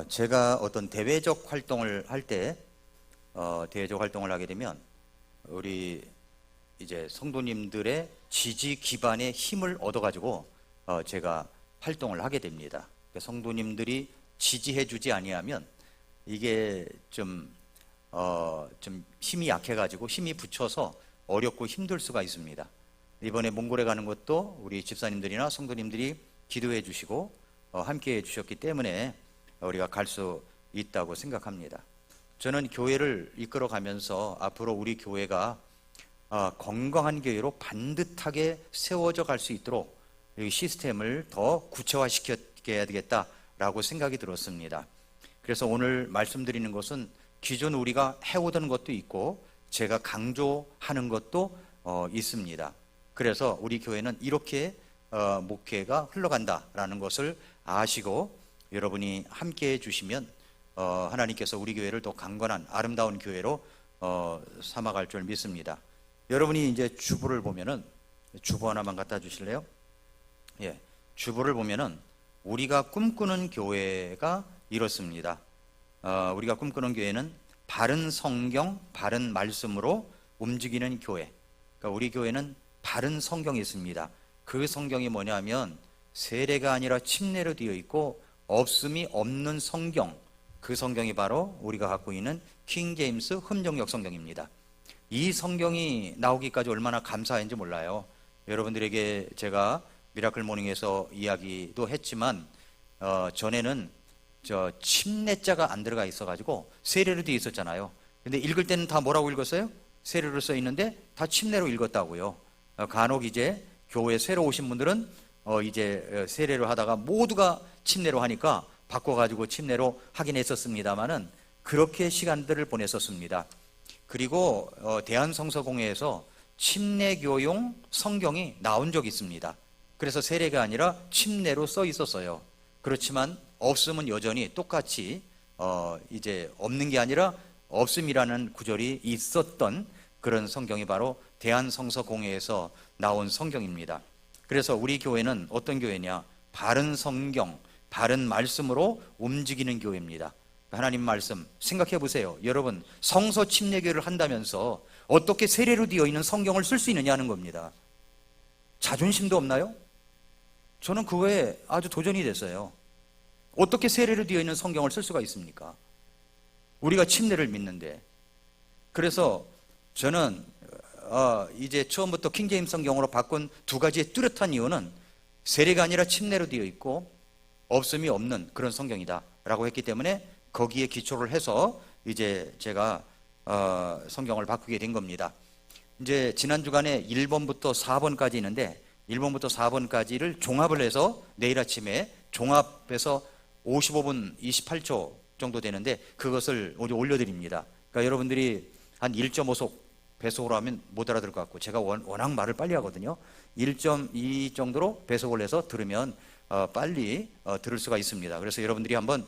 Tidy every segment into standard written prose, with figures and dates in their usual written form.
제가 어떤 대외적 활동을 할 때, 대외적 활동을 하게 되면 우리 이제 성도님들의 지지 기반의 힘을 얻어가지고 제가 활동을 하게 됩니다. 성도님들이 지지해주지 아니하면 이게 좀 힘이 약해가지고 힘이 붙여서 어렵고 힘들 수가 있습니다. 이번에 몽골에 가는 것도 우리 집사님들이나 성도님들이 기도해 주시고 함께 해 주셨기 때문에 우리가 갈 수 있다고 생각합니다. 저는 교회를 이끌어 가면서 앞으로 우리 교회가 건강한 교회로 반듯하게 세워져 갈 수 있도록 이 시스템을 더 구체화시켜야 되겠다라고 생각이 들었습니다. 그래서 오늘 말씀드리는 것은 기존 우리가 해오던 것도 있고 제가 강조하는 것도 있습니다. 그래서 우리 교회는 이렇게 목회가 흘러간다라는 것을 아시고 여러분이 함께 해주시면 하나님께서 우리 교회를 더 강건한 아름다운 교회로 삼아갈 줄 믿습니다. 여러분이 이제 주보를 보면은, 주보 하나만 갖다 주실래요? 예, 주보를 보면은 우리가 꿈꾸는 교회가 이렇습니다. 우리가 꿈꾸는 교회는 바른 성경, 바른 말씀으로 움직이는 교회. 그러니까 우리 교회는 바른 성경이 있습니다. 그 성경이 뭐냐면 세례가 아니라 침례로 되어 있고 없음이 없는 성경, 그 성경이 바로 우리가 갖고 있는 킹 제임스 흠정역 성경입니다. 이 성경이 나오기까지 얼마나 감사한지 몰라요. 여러분들에게 제가 미라클 모닝에서 이야기도 했지만 전에는 침례자가 안 들어가 있어가지고 세례로 되어 있었잖아요. 근데 읽을 때는 다 뭐라고 읽었어요? 세례로 써 있는데 다 침례로 읽었다고요. 간혹 이제 교회 새로 오신 분들은 이제 세례로 하다가 모두가 침례로 하니까 바꿔가지고 침례로 하긴 했었습니다만은 그렇게 시간들을 보냈었습니다. 그리고 대한성서공회에서 침례교용 성경이 나온 적이 있습니다. 그래서 세례가 아니라 침례로 써 있었어요. 그렇지만 없음은 여전히 똑같이 이제 없는 게 아니라 없음이라는 구절이 있었던 그런 성경이 바로 대한성서공회에서 나온 성경입니다. 그래서 우리 교회는 어떤 교회냐? 바른 성경, 바른 말씀으로 움직이는 교회입니다. 하나님 말씀 생각해 보세요. 여러분, 성서 침례교회를 한다면서 어떻게 세례로 되어 있는 성경을 쓸 수 있느냐는 겁니다. 자존심도 없나요? 저는 그거에 아주 도전이 됐어요. 어떻게 세례로 되어 있는 성경을 쓸 수가 있습니까? 우리가 침례를 믿는데. 그래서 저는 이제 처음부터 킹제임스 성경으로 바꾼 두 가지의 뚜렷한 이유는 세례가 아니라 침례로 되어 있고 없음이 없는 그런 성경이다 라고 했기 때문에 거기에 기초를 해서 이제 제가 성경을 바꾸게 된 겁니다. 이제 지난 주간에 1번부터 4번까지 있는데 1번부터 4번까지를 종합을 해서 내일 아침에 종합해서 55분 28초 정도 되는데 그것을 올려드립니다. 그러니까 여러분들이 한 1.5속 배속으로 하면 못 알아들을 것 같고 제가 워낙 말을 빨리 하거든요. 1.2 정도로 배속을 해서 들으면 빨리 들을 수가 있습니다. 그래서 여러분들이 한번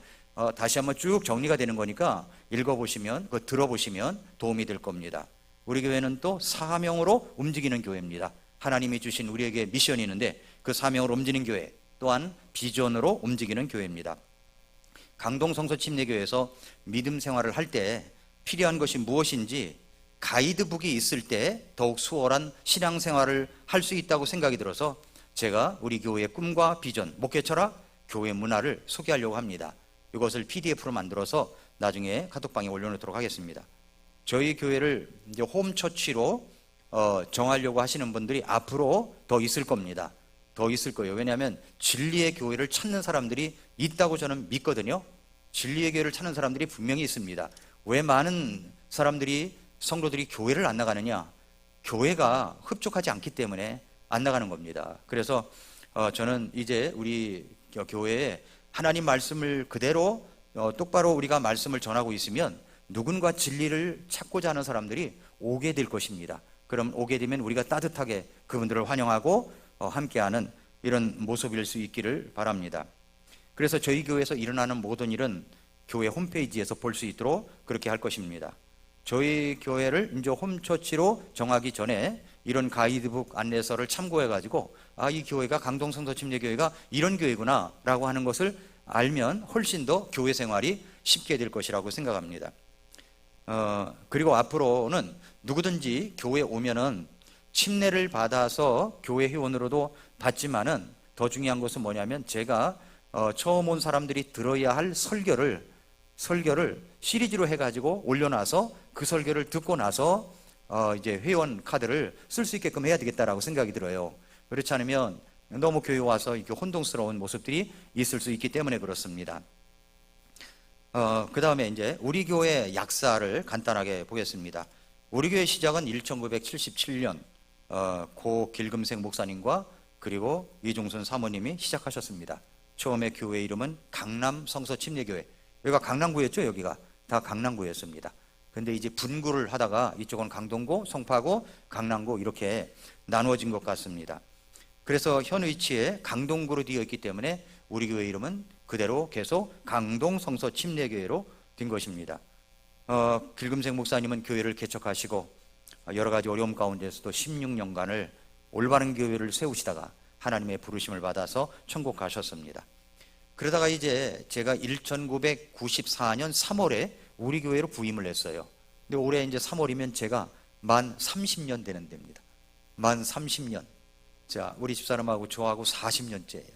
다시 한번 쭉 정리가 되는 거니까 읽어보시면, 들어보시면 도움이 될 겁니다. 우리 교회는 또 사명으로 움직이는 교회입니다. 하나님이 주신 우리에게 미션이 있는데 그 사명으로 움직이는 교회, 또한 비전으로 움직이는 교회입니다. 강동성서 침례교회에서 믿음 생활을 할 때 필요한 것이 무엇인지 가이드북이 있을 때 더욱 수월한 신앙생활을 할 수 있다고 생각이 들어서 제가 우리 교회의 꿈과 비전, 목회 철학, 교회 문화를 소개하려고 합니다. 이것을 PDF로 만들어서 나중에 카톡방에 올려놓도록 하겠습니다. 저희 교회를 이제 홈처치로 정하려고 하시는 분들이 앞으로 더 있을 겁니다. 더 있을 거예요. 왜냐하면 진리의 교회를 찾는 사람들이 있다고 저는 믿거든요. 진리의 교회를 찾는 사람들이 분명히 있습니다. 왜 많은 사람들이, 성도들이 교회를 안 나가느냐? 교회가 흡족하지 않기 때문에 안 나가는 겁니다. 그래서 저는 이제 우리 교회에 하나님 말씀을 그대로 똑바로 우리가 말씀을 전하고 있으면 누군가 진리를 찾고자 하는 사람들이 오게 될 것입니다. 그럼 오게 되면 우리가 따뜻하게 그분들을 환영하고 함께하는 이런 모습일 수 있기를 바랍니다. 그래서 저희 교회에서 일어나는 모든 일은 교회 홈페이지에서 볼 수 있도록 그렇게 할 것입니다. 저희 교회를 이제 홈처치로 정하기 전에 이런 가이드북 안내서를 참고해 가지고 이 교회가 강동성서 침례교회가 이런 교회구나 라고 하는 것을 알면 훨씬 더 교회 생활이 쉽게 될 것이라고 생각합니다. 그리고 앞으로는 누구든지 교회 오면은 침례를 받아서 교회 회원으로도 받지만은 더 중요한 것은 뭐냐면 제가 처음 온 사람들이 들어야 할 설교를 시리즈로 해가지고 올려놔서 그 설교를 듣고 나서 이제 회원 카드를 쓸 수 있게끔 해야 되겠다라고 생각이 들어요. 그렇지 않으면 너무 교회 와서 이렇게 혼동스러운 모습들이 있을 수 있기 때문에 그렇습니다. 그 다음에 이제 우리 교회 약사를 간단하게 보겠습니다. 우리 교회 시작은 1977년 고 길금생 목사님과 그리고 이종순 사모님이 시작하셨습니다. 처음에 교회 이름은 강남 성서 침례교회. 여기가 강남구였죠. 여기가 다 강남구였습니다. 근데 이제 분구를 하다가 이쪽은 강동구, 송파구, 강남구 이렇게 나누어진 것 같습니다. 그래서 현 위치에 강동구로 되어 있기 때문에 우리 교회 이름은 그대로 계속 강동 성서 침례교회로 된 것입니다. 길금생 목사님은 교회를 개척하시고 여러 가지 어려움 가운데서도 16년간을 올바른 교회를 세우시다가 하나님의 부르심을 받아서 천국 가셨습니다. 그러다가 이제 제가 1994년 3월에 우리 교회로 부임을 했어요. 근데 올해 이제 3월이면 제가 만 30년 되는 데입니다. 만 30년. 자, 우리 집사람하고 저하고 40년째예요.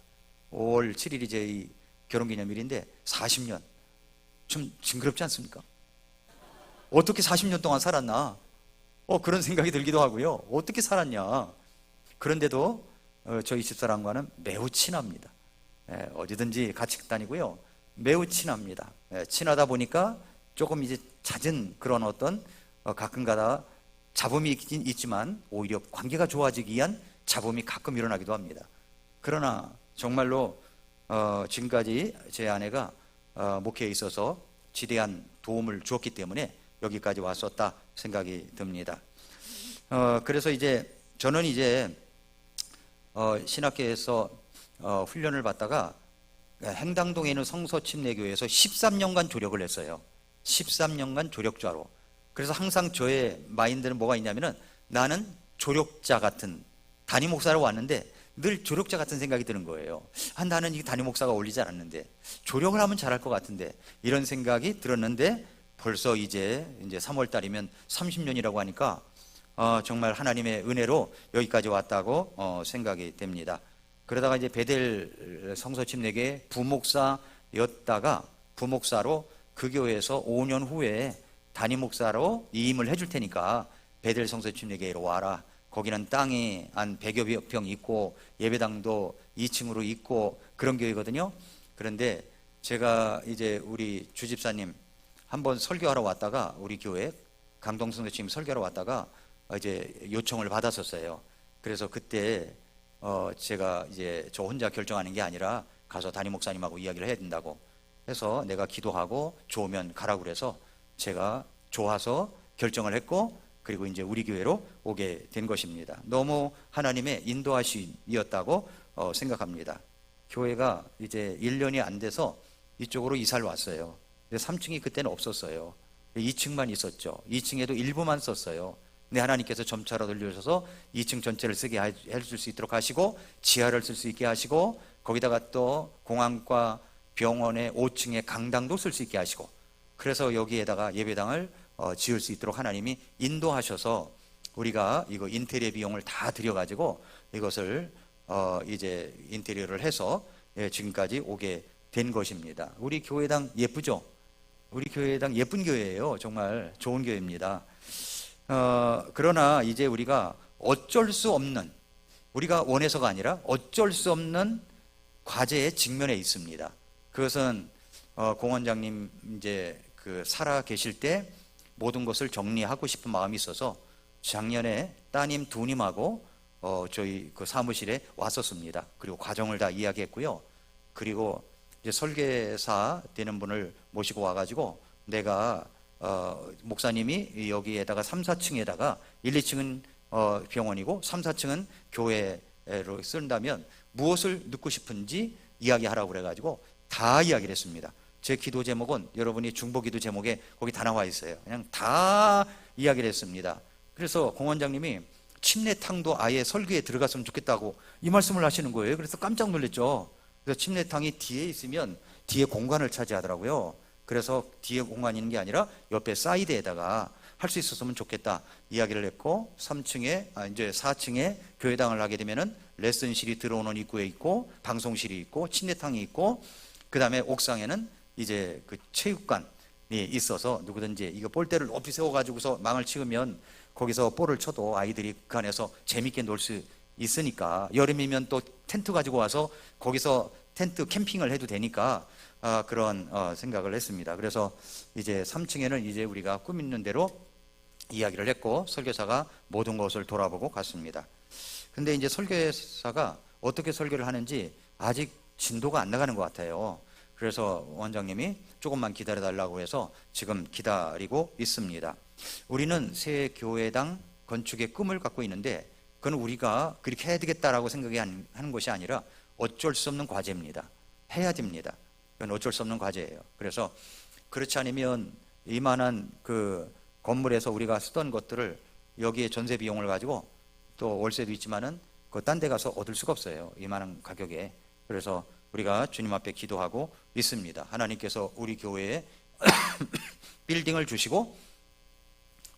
5월 7일이 제 결혼기념일인데 40년. 좀 징그럽지 않습니까? 어떻게 40년 동안 살았나? 그런 생각이 들기도 하고요. 어떻게 살았냐? 그런데도 저희 집사람과는 매우 친합니다. 어디든지 같이 다니고요. 매우 친합니다. 친하다 보니까 조금 이제 잦은 그런 어떤 가끔가다 잡음이 있긴 있지만 오히려 관계가 좋아지기 위한 잡음이 가끔 일어나기도 합니다. 그러나 정말로 지금까지 제 아내가 목회에 있어서 지대한 도움을 주었기 때문에 여기까지 왔었다 생각이 듭니다. 그래서 이제 저는 이제 신학교에서 훈련을 받다가 행당동에 있는 성서침례교회에서 13년간 조력을 했어요. 13년간 조력자로. 그래서 항상 저의 마인드는 뭐가 있냐면은 나는 조력자 같은 담임 목사로 왔는데 늘 조력자 같은 생각이 드는 거예요. 나는 이 담임 목사가 어울리지 않았는데 조력을 하면 잘할 것 같은데 이런 생각이 들었는데 벌써 이제 3월 달이면 30년이라고 하니까 정말 하나님의 은혜로 여기까지 왔다고 생각이 됩니다. 그러다가 이제 베델 성서침례교회 부목사였다가 부목사로 그 교회에서 5년 후에 담임 목사로 이임을 해줄 테니까 베델 성서침례교회로 와라. 거기는 땅이 한 100여 평 있고 예배당도 2층으로 있고 그런 교회거든요. 그런데 제가 이제 우리 주집사님 한번 설교하러 왔다가 우리 교회 강동성서침 설교하러 왔다가 이제 요청을 받았었어요. 그래서 그때 제가 이제 저 혼자 결정하는 게 아니라 가서 담임 목사님하고 이야기를 해야 된다고 해서 내가 기도하고 좋으면 가라고 그래서 제가 좋아서 결정을 했고 그리고 이제 우리 교회로 오게 된 것입니다. 너무 하나님의 인도하심이었다고 생각합니다. 교회가 이제 1년이 안 돼서 이쪽으로 이사를 왔어요. 3층이 그때는 없었어요. 2층만 있었죠. 2층에도 일부만 썼어요. 근데 하나님께서 점차로 돌려주셔서 2층 전체를 쓰게 해줄 수 있도록 하시고 지하를 쓸 수 있게 하시고 거기다가 또 공항과 병원의 5층에 강당도 쓸 수 있게 하시고 그래서 여기에다가 예배당을 지을 수 있도록 하나님이 인도하셔서 우리가 이거 인테리어 비용을 다 들여가지고 이것을 이제 인테리어를 해서 지금까지 오게 된 것입니다. 우리 교회당 예쁘죠? 우리 교회당 예쁜 교회예요. 정말 좋은 교회입니다. 그러나 이제 우리가 어쩔 수 없는 우리가 원해서가 아니라 어쩔 수 없는 과제에 직면해 있습니다. 그것은 공원장님 이제 그 살아 계실 때 모든 것을 정리하고 싶은 마음이 있어서 작년에 따님 두님하고 저희 그 사무실에 왔었습니다. 그리고 과정을 다 이야기했고요. 그리고 이제 설계사 되는 분을 모시고 와가지고 내가 목사님이 여기에다가 3, 4층에다가 1, 2층은 병원이고 3, 4층은 교회로 쓴다면 무엇을 넣고 싶은지 이야기하라고 그래가지고 다 이야기를 했습니다. 제 기도 제목은 여러분이 중보기도 제목에 거기 다 나와 있어요. 그냥 다 이야기를 했습니다. 그래서 공원장님이 침례탕도 아예 설교에 들어갔으면 좋겠다고 이 말씀을 하시는 거예요. 그래서 깜짝 놀랐죠. 그래서 침례탕이 뒤에 있으면 뒤에 공간을 차지하더라고요. 그래서 뒤에 공간이 있는 게 아니라 옆에 사이드에다가 할 수 있었으면 좋겠다 이야기를 했고, 3층에 이제 4층에 교회당을 하게 되면은 레슨실이 들어오는 입구에 있고, 방송실이 있고, 침례탕이 있고, 그 다음에 옥상에는 이제 그 체육관이 있어서 누구든지 이거 볼대를 높이 세워가지고서 망을 치우면 거기서 볼을 쳐도 아이들이 그 안에서 재밌게 놀 수 있으니까, 여름이면 또 텐트 가지고 와서 거기서 텐트 캠핑을 해도 되니까 그런 생각을 했습니다. 그래서 이제 3층에는 이제 우리가 꾸미는 대로 이야기를 했고, 설교사가 모든 것을 돌아보고 갔습니다. 근데 이제 설교사가 어떻게 설교를 하는지 아직 진도가 안 나가는 것 같아요. 그래서 원장님이 조금만 기다려 달라고 해서 지금 기다리고 있습니다. 우리는 새 교회당 건축의 꿈을 갖고 있는데, 그건 우리가 그렇게 해야 되겠다라고 생각하는 것이 아니라 어쩔 수 없는 과제입니다. 해야 됩니다. 그건 어쩔 수 없는 과제예요. 그래서 그렇지 않으면 이만한 그 건물에서 우리가 쓰던 것들을 여기에 전세 비용을 가지고, 또 월세도 있지만은 그 딴 데 가서 얻을 수가 없어요, 이만한 가격에. 그래서 우리가 주님 앞에 기도하고 있습니다. 하나님께서 우리 교회에 빌딩을 주시고,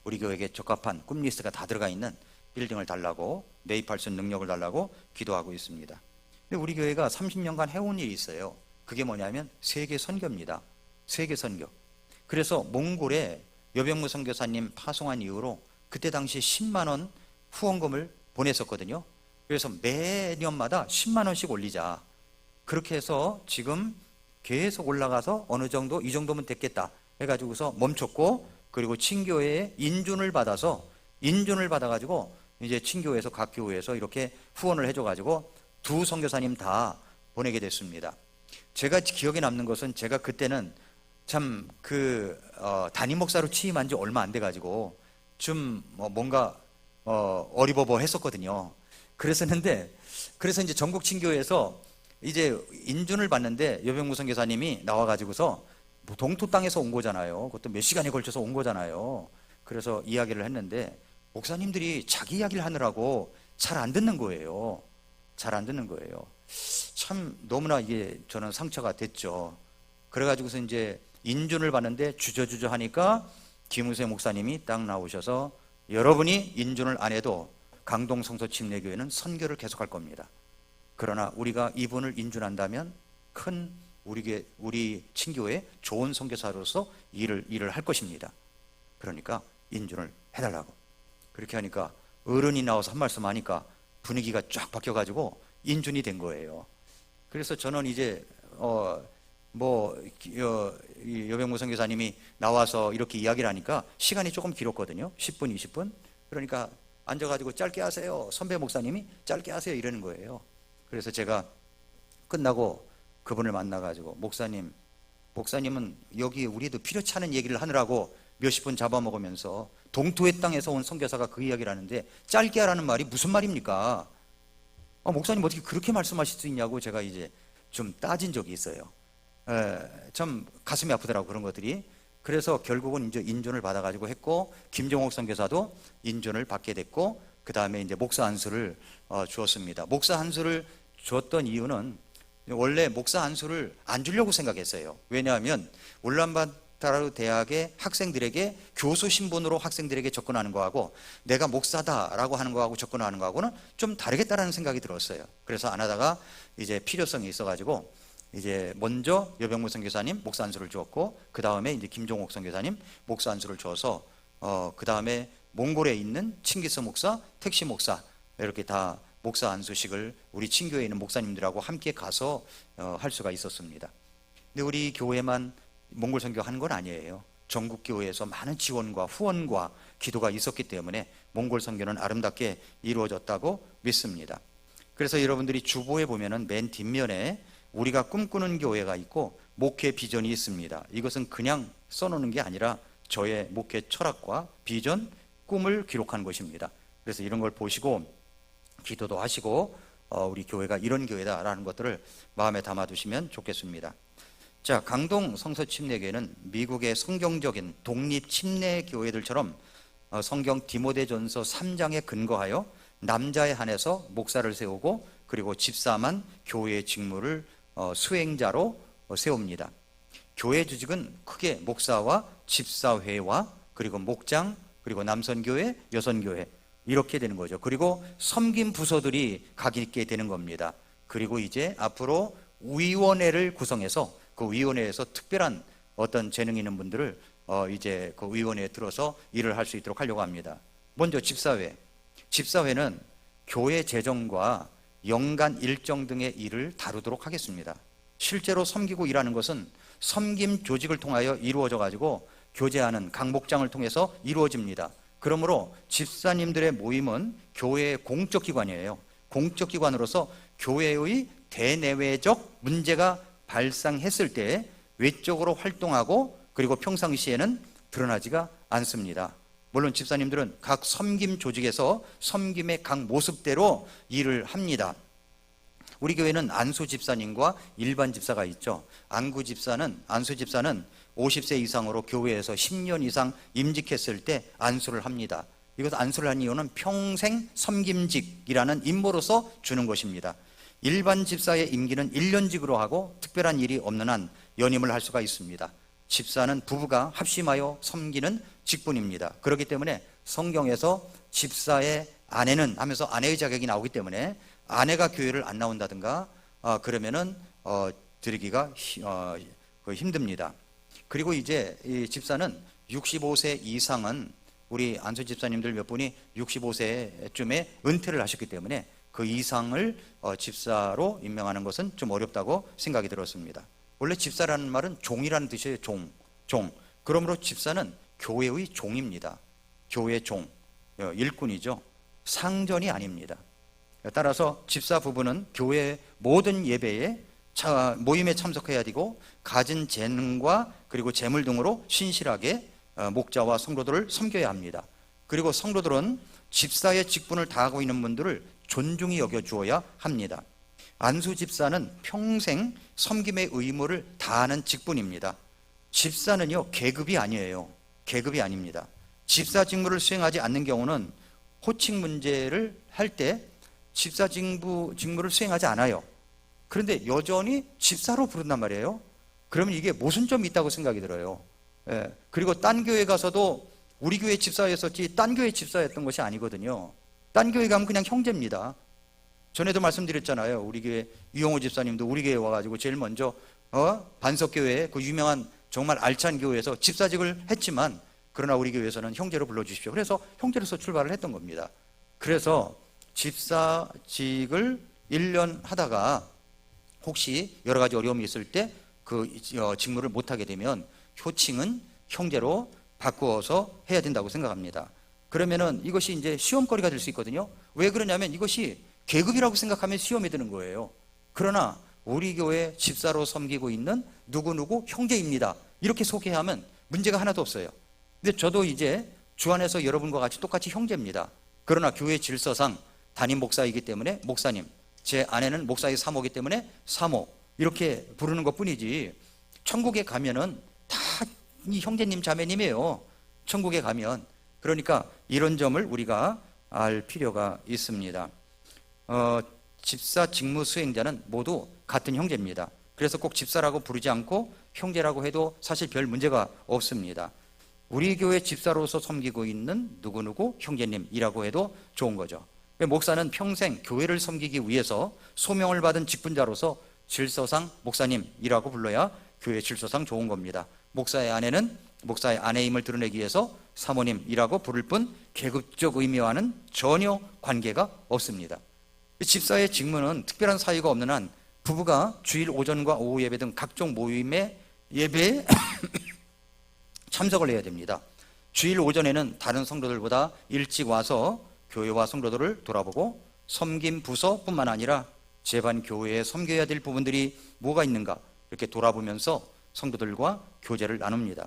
우리 교회에게 적합한 꿈 리스트가 다 들어가 있는 빌딩을 달라고, 매입할 수 있는 능력을 달라고 기도하고 있습니다. 근데 우리 교회가 30년간 해온 일이 있어요. 그게 뭐냐면 세계 선교입니다. 세계 선교. 그래서 몽골에 여병무 선교사님 파송한 이후로 그때 당시 10만 원 후원금을 보냈었거든요. 그래서 매년마다 10만 원씩 올리자, 그렇게 해서 지금 계속 올라가서 어느 정도, 이 정도면 됐겠다 해가지고서 멈췄고, 그리고 친교회에 인준을 받아가지고 이제 친교회에서 각 교회에서 이렇게 후원을 해줘가지고 두 선교사님 다 보내게 됐습니다. 제가 기억에 남는 것은, 제가 그때는 참 담임 목사로 취임한 지 얼마 안 돼가지고 좀 뭔가 어리버버 했었거든요. 그래서 이제 전국 친교회에서 이제 인준을 받는데 여병무 선교사님이 나와가지고서 동토 땅에서 온 거잖아요. 그것도 몇 시간에 걸쳐서 온 거잖아요. 그래서 이야기를 했는데 목사님들이 자기 이야기를 하느라고 잘 안 듣는 거예요. 잘 안 듣는 거예요. 참 너무나 이게 저는 상처가 됐죠. 그래가지고서 이제 인준을 받는데 주저주저 하니까 김우세 목사님이 딱 나오셔서, 여러분이 인준을 안 해도 강동 성서 침례교회는 선교를 계속할 겁니다. 그러나 우리가 이분을 인준한다면 큰 우리 친교회 좋은 선교사로서 일을 할 것입니다. 그러니까 인준을 해달라고. 그렇게 하니까 어른이 나와서 한 말씀 하니까 분위기가 쫙 바뀌어가지고 인준이 된 거예요. 그래서 저는 이제 여병무 선교사님이 나와서 이렇게 이야기를 하니까 시간이 조금 길었거든요. 10분, 20분. 그러니까 앉아가지고 짧게 하세요. 선배 목사님이 짧게 하세요 이러는 거예요. 그래서 제가 끝나고 그분을 만나가지고, 목사님은 여기 우리도 필요치 않은 얘기를 하느라고 몇십 분 잡아먹으면서 동토의 땅에서 온 선교사가 그 이야기를 하는데 짧게 하라는 말이 무슨 말입니까? 목사님 어떻게 그렇게 말씀하실 수 있냐고 제가 이제 좀 따진 적이 있어요. 참 가슴이 아프더라고, 그런 것들이. 그래서 결국은 이제 인준을 받아가지고 했고, 김종옥 선교사도 인준을 받게 됐고, 그 다음에 이제 목사 안수를 주었습니다. 목사 안수를 주었던 이유는, 원래 목사 안수를 안 주려고 생각했어요. 왜냐하면 울란바토르 대학의 학생들에게 교수 신분으로 학생들에게 접근하는 거하고 내가 목사다라고 하는 거하고 접근하는 거하고는 좀 다르겠다라는 생각이 들었어요. 그래서 안 하다가 이제 필요성이 있어가지고 이제 먼저 여병무 선교사님 목사 안수를 주었고, 그 다음에 이제 김종옥 선교사님 목사 안수를 주어서 그 다음에 몽골에 있는 칭기스 목사, 택시 목사, 이렇게 다 목사 안수식을 우리 친교회에 있는 목사님들하고 함께 가서 할 수가 있었습니다. 근데 우리 교회만 몽골 선교하는 건 아니에요. 전국 교회에서 많은 지원과 후원과 기도가 있었기 때문에 몽골 선교는 아름답게 이루어졌다고 믿습니다. 그래서 여러분들이 주보에 보면은 맨 뒷면에 우리가 꿈꾸는 교회가 있고 목회 비전이 있습니다. 이것은 그냥 써놓는 게 아니라 저의 목회 철학과 비전, 꿈을 기록한 것입니다. 그래서 이런 걸 보시고 기도도 하시고 우리 교회가 이런 교회다라는 것들을 마음에 담아두시면 좋겠습니다. 자, 강동 성서 침례교회는 미국의 성경적인 독립 침례 교회들처럼 성경 디모데전서 3장에 근거하여 남자에 한해서 목사를 세우고, 그리고 집사만 교회의 직무를 수행자로 세웁니다. 교회 조직은 크게 목사와 집사회와 그리고 목장, 그리고 남선교회, 여선교회 이렇게 되는 거죠. 그리고 섬김 부서들이 각 있게 되는 겁니다. 그리고 이제 앞으로 위원회를 구성해서 그 위원회에서 특별한 어떤 재능 있는 분들을 이제 그 위원회에 들어서 일을 할 수 있도록 하려고 합니다. 먼저 집사회. 집사회는 교회 재정과 연간 일정 등의 일을 다루도록 하겠습니다. 실제로 섬기고 일하는 것은 섬김 조직을 통하여 이루어져 가지고 교제하는 각 목장을 통해서 이루어집니다. 그러므로 집사님들의 모임은 교회의 공적 기관이에요. 공적 기관으로서 교회의 대내외적 문제가 발생했을 때 외적으로 활동하고 그리고 평상시에는 드러나지가 않습니다. 물론 집사님들은 각 섬김 조직에서 섬김의 각 모습대로 일을 합니다. 우리 교회는 안수 집사님과 일반 집사가 있죠. 안수 집사는 50세 이상으로 교회에서 10년 이상 임직했을 때 안수를 합니다. 이것 안수를 한 이유는 평생 섬김직이라는 임무로서 주는 것입니다. 일반 집사의 임기는 1년직으로 하고 특별한 일이 없는 한 연임을 할 수가 있습니다. 집사는 부부가 합심하여 섬기는 직분입니다. 그렇기 때문에 성경에서 집사의 아내는 하면서 아내의 자격이 나오기 때문에 아내가 교회를 안 나온다든가 그러면은 드리기가 힘듭니다. 그리고 이제 이 집사는 65세 이상은 우리 안수 집사님들 몇 분이 65세쯤에 은퇴를 하셨기 때문에 그 이상을 집사로 임명하는 것은 좀 어렵다고 생각이 들었습니다. 원래 집사라는 말은 종이라는 뜻이에요. 종. 그러므로 집사는 교회의 종입니다. 교회의 종, 일꾼이죠. 상전이 아닙니다. 따라서 집사 부부는 교회 모든 예배에 모임에 참석해야 되고 가진 재능과 그리고 재물 등으로 신실하게 목자와 성도들을 섬겨야 합니다. 그리고 성도들은 집사의 직분을 다하고 있는 분들을 존중히 여겨주어야 합니다. 안수 집사는 평생 섬김의 의무를 다하는 직분입니다. 집사는요, 계급이 아니에요. 계급이 아닙니다. 집사 직무를 수행하지 않는 경우는 호칭 문제를 할 때 집사 직무를 수행하지 않아요. 그런데 여전히 집사로 부른단 말이에요. 그러면 이게 모순점이 있다고 생각이 들어요. 그리고 딴 교회 가서도 우리 교회 집사였었지 딴 교회 집사였던 것이 아니거든요. 딴 교회 가면 그냥 형제입니다. 전에도 말씀드렸잖아요. 우리 교회 유영호 집사님도 우리 교회 와가지고 제일 먼저 반석교회 그 유명한 정말 알찬 교회에서 집사직을 했지만 그러나 우리 교회에서는 형제로 불러주십시오. 그래서 형제로서 출발을 했던 겁니다. 그래서 집사직을 1년 하다가 혹시 여러 가지 어려움이 있을 때 그 직무를 못하게 되면 효칭은 형제로 바꾸어서 해야 된다고 생각합니다. 그러면은 이것이 이제 시험거리가 될 수 있거든요. 왜 그러냐면 이것이 계급이라고 생각하면 시험에 드는 거예요. 그러나 우리 교회 집사로 섬기고 있는 누구누구 형제입니다. 이렇게 소개하면 문제가 하나도 없어요. 근데 저도 이제 주 안에서 여러분과 같이 똑같이 형제입니다. 그러나 교회 질서상 담임 목사이기 때문에 목사님, 제 아내는 목사의 사모이기 때문에 사모 이렇게 부르는 것뿐이지 천국에 가면은 다 이 형제님 자매님이에요. 천국에 가면. 그러니까 이런 점을 우리가 알 필요가 있습니다. 집사 직무 수행자는 모두 같은 형제입니다. 그래서 꼭 집사라고 부르지 않고 형제라고 해도 사실 별 문제가 없습니다. 우리 교회 집사로서 섬기고 있는 누구누구 형제님이라고 해도 좋은 거죠. 목사는 평생 교회를 섬기기 위해서 소명을 받은 직분자로서 질서상 목사님이라고 불러야 교회 질서상 좋은 겁니다. 목사의 아내는 목사의 아내임을 드러내기 위해서 사모님이라고 부를 뿐 계급적 의미와는 전혀 관계가 없습니다. 집사의 직무는 특별한 사유가 없는 한 부부가 주일 오전과 오후 예배 등 각종 모임의 예배에 참석을 해야 됩니다. 주일 오전에는 다른 성도들보다 일찍 와서 교회와 성도들을 돌아보고 섬김 부서뿐만 아니라 제반 교회에 섬겨야 될 부분들이 뭐가 있는가 이렇게 돌아보면서 성도들과 교제를 나눕니다.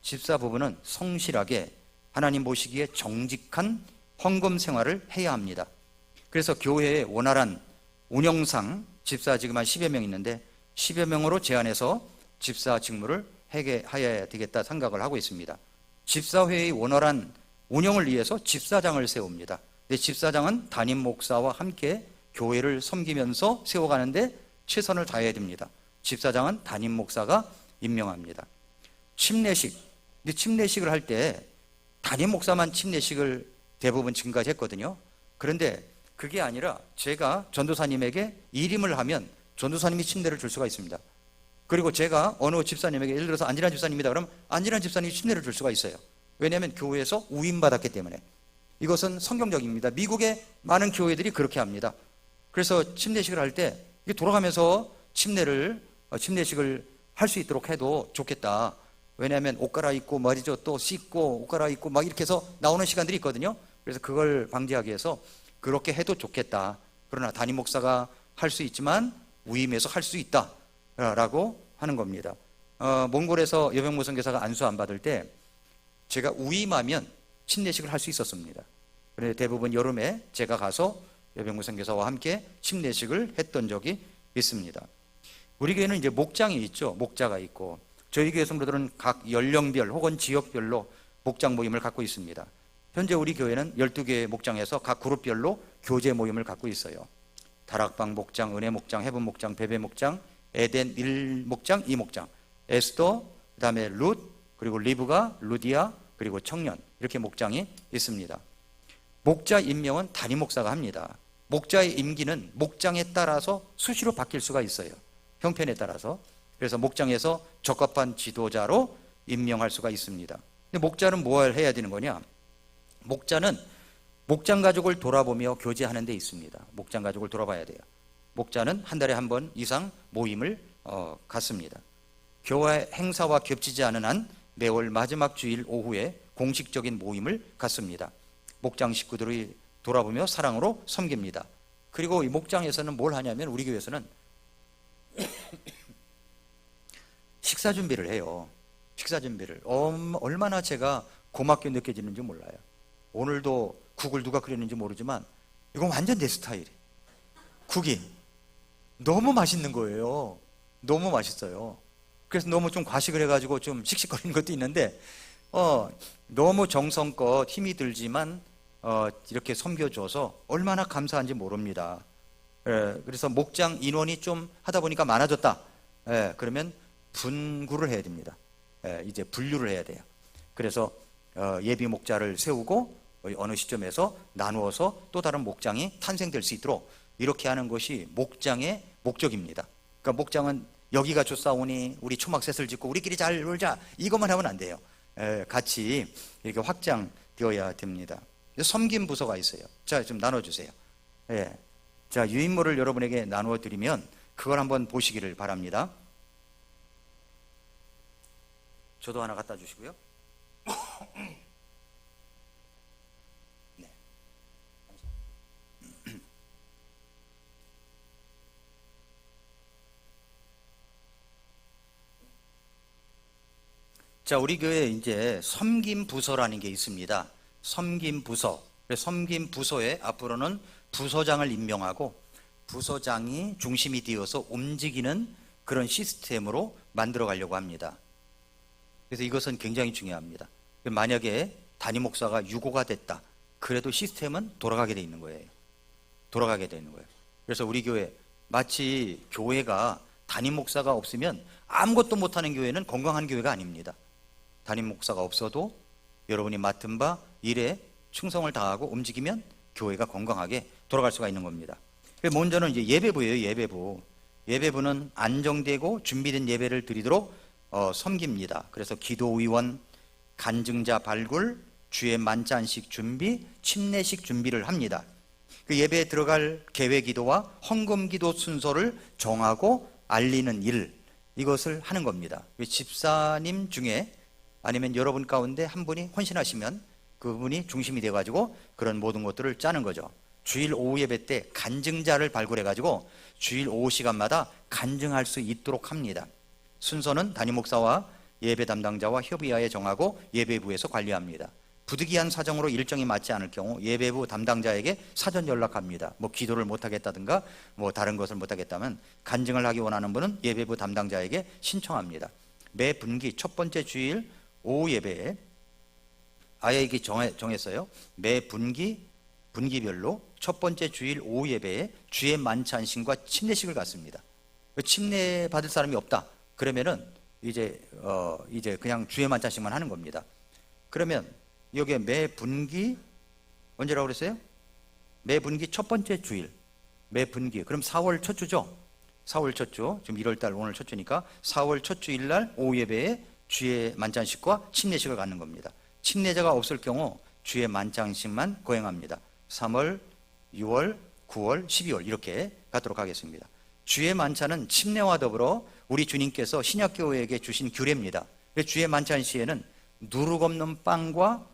집사 부부는 성실하게 하나님 보시기에 정직한 헌금 생활을 해야 합니다. 그래서 교회의 원활한 운영상 집사 지금 한 10여 명 있는데 10여 명으로 제한해서 집사 직무를 해야 되겠다 생각을 하고 있습니다. 집사회의 원활한 운영을 위해서 집사장을 세웁니다. 근데 집사장은 담임 목사와 함께 교회를 섬기면서 세워가는데 최선을 다해야 됩니다. 집사장은 담임 목사가 임명합니다. 침례식, 근데 침례식을 할 때 담임 목사만 침례식을 대부분 지금까지 했거든요. 그런데 그게 아니라 제가 전도사님에게 일임을 하면 전도사님이 침례를 줄 수가 있습니다. 그리고 제가 어느 집사님에게, 예를 들어서 안진환 집사님이다 그러면 안진환 집사님이 침례를 줄 수가 있어요. 왜냐하면 교회에서 우임받았기 때문에. 이것은 성경적입니다. 미국의 많은 교회들이 그렇게 합니다. 그래서 침례식을 할 때 돌아가면서 침례식을 할 수 있도록 해도 좋겠다. 왜냐하면 옷 갈아입고 말이죠, 또 씻고 옷 갈아입고 막 이렇게 해서 나오는 시간들이 있거든요. 그래서 그걸 방지하기 위해서 그렇게 해도 좋겠다. 그러나 담임 목사가 할 수 있지만 우임해서 할 수 있다 라고 하는 겁니다. 몽골에서 여병무 선교사가 안수 안 받을 때 제가 우임하면 침례식을 할 수 있었습니다. 그런데 대부분 여름에 제가 가서 여병무 선교사와 함께 침례식을 했던 적이 있습니다. 우리 교회는 이제 목장이 있죠. 목자가 있고 저희 교회 성도들은 각 연령별 혹은 지역별로 목장 모임을 갖고 있습니다. 현재 우리 교회는 12개의 목장에서 각 그룹별로 교제 모임을 갖고 있어요. 다락방 목장, 은혜 목장, 해분 목장, 베베 목장, 에덴 1목장, 2목장, 에스더, 그 다음에 룻, 그리고 리브가, 루디아, 그리고 청년, 이렇게 목장이 있습니다. 목자 임명은 담임 목사가 합니다. 목자의 임기는 목장에 따라서 수시로 바뀔 수가 있어요. 형편에 따라서. 그래서 목장에서 적합한 지도자로 임명할 수가 있습니다. 근데 목자는 뭘 해야 되는 거냐? 목자는 목장 가족을 돌아보며 교제하는 데 있습니다. 목장 가족을 돌아봐야 돼요. 목자는 한 달에 한 번 이상 모임을 갖습니다. 교회 행사와 겹치지 않은 한 매월 마지막 주일 오후에 공식적인 모임을 갖습니다. 목장 식구들이 돌아보며 사랑으로 섬깁니다. 그리고 이 목장에서는 뭘 하냐면 우리 교회에서는 식사 준비를 해요. 식사 준비를. 얼마나 제가 고맙게 느껴지는지 몰라요. 오늘도 국을 누가 끓였는지 모르지만 이건 완전 내 스타일이에요. 국이 너무 맛있는 거예요. 너무 맛있어요. 그래서 너무 좀 과식을 해가지고 좀 씩씩거리는 것도 있는데 너무 정성껏 힘이 들지만 이렇게 섬겨줘서 얼마나 감사한지 모릅니다. 그래서 목장 인원이 좀 하다 보니까 많아졌다. 그러면 분구를 해야 됩니다. 이제 분류를 해야 돼요. 그래서 예비 목자를 세우고 어느 시점에서 나누어서 또 다른 목장이 탄생될 수 있도록 이렇게 하는 것이 목장의 목적입니다. 그러니까 목장은 여기가 좋사오니 우리 초막셋을 짓고 우리끼리 잘 놀자 이것만 하면 안 돼요. 같이 이렇게 확장되어야 됩니다. 섬김 부서가 있어요. 자, 좀 나눠주세요. 자, 유인물을 여러분에게 나누어 드리면 그걸 한번 보시기를 바랍니다. 저도 하나 갖다 주시고요. 네. 자, 우리 교회에 이제 섬김 부서라는 게 있습니다. 섬김 부서. 섬김 부서에 앞으로는 부서장을 임명하고 부서장이 중심이 되어서 움직이는 그런 시스템으로 만들어 가려고 합니다. 그래서 이것은 굉장히 중요합니다. 만약에 담임 목사가 유고가 됐다. 그래도 시스템은 돌아가게 돼 있는 거예요. 돌아가게 돼 있는 거예요. 그래서 우리 교회 마치 교회가 담임 목사가 없으면 아무것도 못하는 교회는 건강한 교회가 아닙니다. 담임 목사가 없어도 여러분이 맡은 바 일에 충성을 다하고 움직이면 교회가 건강하게 돌아갈 수가 있는 겁니다. 먼저는 이제 예배부예요. 예배부. 예배부는 안정되고 준비된 예배를 드리도록 섬깁니다. 그래서 기도위원, 간증자 발굴, 주의 만찬식 준비, 침례식 준비를 합니다. 그 예배에 들어갈 계획기도와 헌금기도 순서를 정하고 알리는 일, 이것을 하는 겁니다. 집사님 중에 아니면 여러분 가운데 한 분이 헌신하시면 그분이 중심이 돼가지고 그런 모든 것들을 짜는 거죠. 주일 오후 예배 때 간증자를 발굴해가지고 주일 오후 시간마다 간증할 수 있도록 합니다. 순서는 담임 목사와 예배 담당자와 협의하에 정하고 예배부에서 관리합니다. 부득이한 사정으로 일정이 맞지 않을 경우 예배부 담당자에게 사전 연락합니다. 기도를 못하겠다든가 다른 것을 못하겠다면 간증을 하기 원하는 분은 예배부 담당자에게 신청합니다. 매 분기 첫 번째 주일 오후 예배에 아예 이게 정했어요. 매 분기별로 첫 번째 주일 오후 예배에 주의 만찬신과 침례식을 갖습니다. 침례 받을 사람이 없다. 그러면은 이제 그냥 주의 만찬식만 하는 겁니다. 그러면 여기에 매 분기 언제라고 그랬어요? 매 분기 첫 번째 주일. 매 분기. 그럼 4월 첫 주죠? 4월 첫 주. 지금 1월 달 오늘 첫 주니까 4월 첫 주일 날 오후 예배에 주의 만찬식과 침례식을 갖는 겁니다. 침례자가 없을 경우 주의 만찬식만 거행합니다. 3월, 6월, 9월, 12월 이렇게 갖도록 하겠습니다. 주의 만찬은 침례와 더불어 우리 주님께서 신약교회에게 주신 규례입니다. 주의 만찬 시에는 누룩 없는 빵과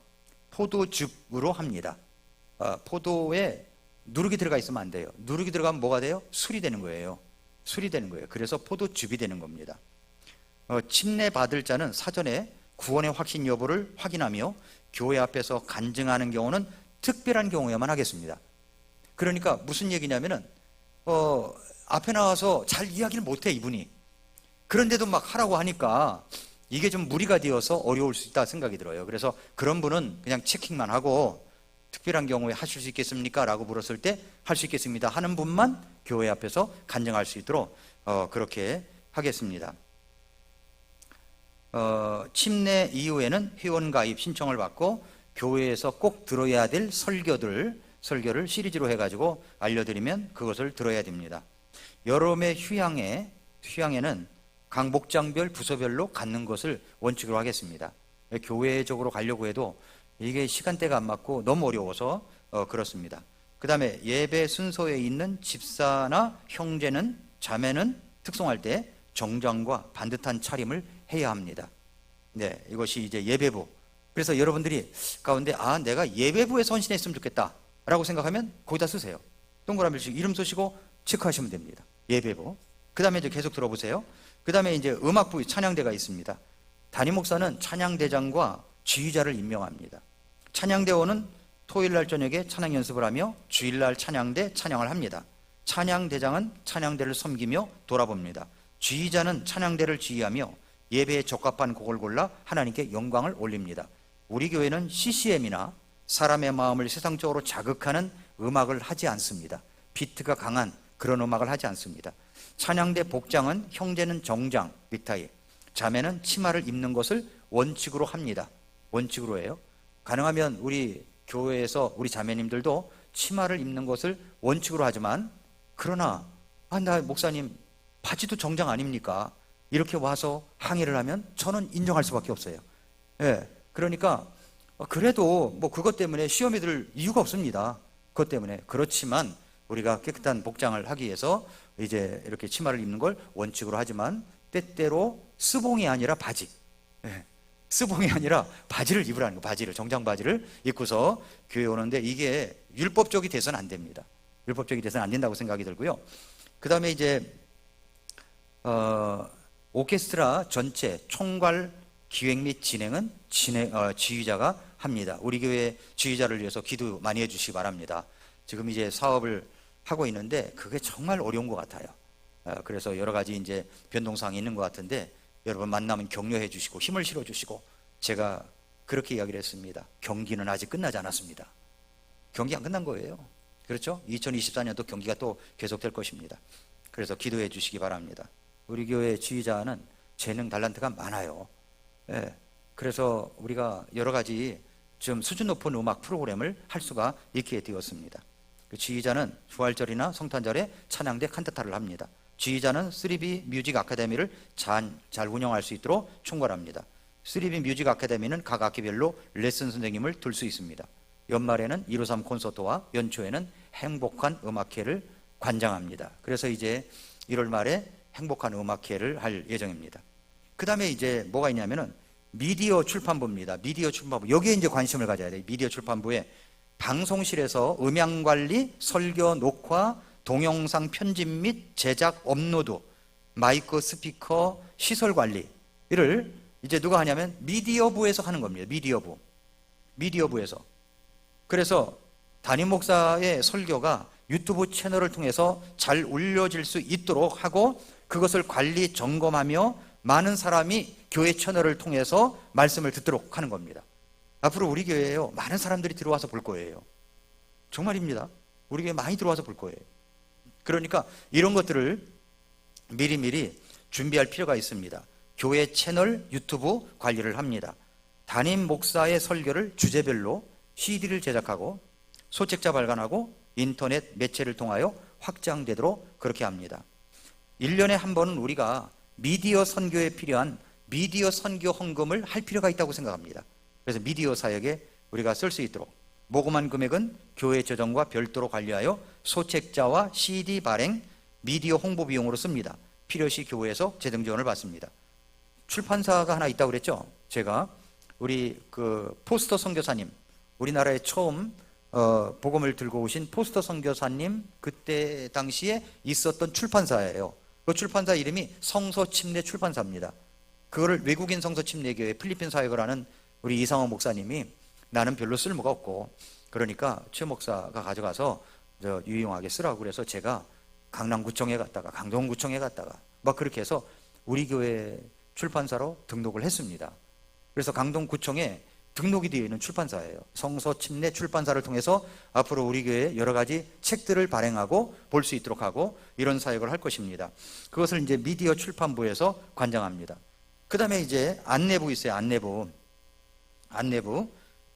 포도즙으로 합니다. 포도에 누룩이 들어가 있으면 안 돼요. 누룩이 들어가면 뭐가 돼요? 술이 되는 거예요. 술이 되는 거예요. 그래서 포도즙이 되는 겁니다. 침례 받을 자는 사전에 구원의 확신 여부를 확인하며 교회 앞에서 간증하는 경우는 특별한 경우에만 하겠습니다. 그러니까 무슨 얘기냐면은 앞에 나와서 잘 이야기를 못해 이분이. 그런데도 막 하라고 하니까 이게 좀 무리가 되어서 어려울 수 있다 생각이 들어요. 그래서 그런 분은 그냥 체킹만 하고 특별한 경우에 하실 수 있겠습니까? 라고 물었을 때 할 수 있겠습니다 하는 분만 교회 앞에서 간증할 수 있도록 그렇게 하겠습니다. 침례 이후에는 회원가입 신청을 받고 교회에서 꼭 들어야 될 설교를 시리즈로 해가지고 알려드리면 그것을 들어야 됩니다. 여름의 휴양에는 각 목장별 부서별로 갖는 것을 원칙으로 하겠습니다. 교회적으로 가려고 해도 이게 시간대가 안 맞고 너무 어려워서 그렇습니다. 그 다음에 예배 순서에 있는 집사나 형제는 자매는 특송할 때 정장과 반듯한 차림을 해야 합니다. 네, 이것이 이제 예배부. 그래서 여러분들이 가운데 내가 예배부에 헌신했으면 좋겠다 라고 생각하면 거기다 쓰세요. 동그라미 이름 쓰시고 체크하시면 됩니다. 예배부. 그 다음에 이제 계속 들어보세요. 그 다음에 이제 음악부 찬양대가 있습니다. 담임 목사는 찬양대장과 지휘자를 임명합니다. 찬양대원은 토요일날 저녁에 찬양 연습을 하며 주일날 찬양대 찬양을 합니다. 찬양대장은 찬양대를 섬기며 돌아봅니다. 지휘자는 찬양대를 지휘하며 예배에 적합한 곡을 골라 하나님께 영광을 올립니다. 우리 교회는 CCM이나 사람의 마음을 세상적으로 자극하는 음악을 하지 않습니다. 비트가 강한 그런 음악을 하지 않습니다. 찬양대 복장은 형제는 정장, 넥타이, 자매는 치마를 입는 것을 원칙으로 합니다. 원칙으로 해요. 가능하면 우리 교회에서 우리 자매님들도 치마를 입는 것을 원칙으로 하지만 그러나 나 목사님 바지도 정장 아닙니까? 이렇게 와서 항의를 하면 저는 인정할 수밖에 없어요. 예, 그러니까 그래도 뭐 그것 때문에 시험에 들 이유가 없습니다. 그것 때문에. 그렇지만 우리가 깨끗한 복장을 하기 위해서 이제 이렇게 치마를 입는 걸 원칙으로 하지만 때때로 스봉이 아니라 바지, 스봉이 아니라 바지를 입으라는 거. 바지를, 정장 바지를 입고서 교회 오는데 이게 율법적이 돼서는 안 됩니다. 율법적이 돼서는 안 된다고 생각이 들고요. 그 다음에 이제 오케스트라 전체 총괄 기획 및 진행은 지휘자가 합니다. 우리 교회 지휘자를 위해서 기도 많이 해주시기 바랍니다. 지금 이제 사업을 하고 있는데 그게 정말 어려운 것 같아요. 그래서 여러 가지 이제 변동사항이 있는 것 같은데 여러분 만나면 격려해 주시고 힘을 실어 주시고, 제가 그렇게 이야기를 했습니다. 경기는 아직 끝나지 않았습니다. 경기 안 끝난 거예요. 그렇죠? 2024년도 경기가 또 계속될 것입니다. 그래서 기도해 주시기 바랍니다. 우리 교회 지휘자는 재능 달란트가 많아요. 그래서 우리가 여러 가지 좀 수준 높은 음악 프로그램을 할 수가 있게 되었습니다. 그 지휘자는 부활절이나 성탄절에 찬양대 칸타타를 합니다. 지휘자는 3B 뮤직 아카데미를 잘 운영할 수 있도록 총괄합니다. 3B 뮤직 아카데미는 각 악기별로 레슨 선생님을 둘 수 있습니다. 연말에는 153 콘서트와 연초에는 행복한 음악회를 관장합니다. 그래서 이제 1월 말에 행복한 음악회를 할 예정입니다. 그 다음에 이제 뭐가 있냐면은 미디어 출판부입니다. 미디어 출판부. 여기에 이제 관심을 가져야 돼요. 미디어 출판부에 방송실에서 음향 관리, 설교, 녹화, 동영상 편집 및 제작, 업로드, 마이크, 스피커, 시설 관리를 이제 누가 하냐면 미디어부에서 하는 겁니다. 미디어부에서. 그래서 담임 목사의 설교가 유튜브 채널을 통해서 잘 올려질 수 있도록 하고 그것을 관리, 점검하며 많은 사람이 교회 채널을 통해서 말씀을 듣도록 하는 겁니다. 앞으로 우리 교회에요, 많은 사람들이 들어와서 볼 거예요. 정말입니다. 우리 교회 많이 들어와서 볼 거예요. 그러니까 이런 것들을 미리미리 준비할 필요가 있습니다. 교회 채널 유튜브 관리를 합니다. 담임 목사의 설교를 주제별로 CD를 제작하고 소책자 발간하고 인터넷 매체를 통하여 확장되도록 그렇게 합니다. 1년에 한 번은 우리가 미디어 선교에 필요한 미디어 선교 헌금을 할 필요가 있다고 생각합니다. 그래서 미디어 사역에 우리가 쓸 수 있도록 모금한 금액은 교회 재정과 별도로 관리하여 소책자와 CD 발행, 미디어 홍보 비용으로 씁니다. 필요시 교회에서 재정 지원을 받습니다. 출판사가 하나 있다고 그랬죠. 제가 우리 그 포스터 선교사님, 우리나라에 처음 복음을 들고 오신 포스터 선교사님 그때 당시에 있었던 출판사예요. 그 출판사 이름이 성서침례 출판사입니다. 그거를 외국인 성서침례교회 필리핀 사역을 하는 우리 이상원 목사님이 나는 별로 쓸모가 없고 그러니까 최 목사가 가져가서 유용하게 쓰라고 그래서 제가 강남구청에 갔다가 강동구청에 갔다가 막 그렇게 해서 우리 교회 출판사로 등록을 했습니다. 그래서 강동구청에 등록이 되어 있는 출판사예요. 성서침례 출판사를 통해서 앞으로 우리 교회에 여러 가지 책들을 발행하고 볼 수 있도록 하고 이런 사역을 할 것입니다. 그것을 이제 미디어 출판부에서 관장합니다. 그 다음에 이제 안내부 있어요.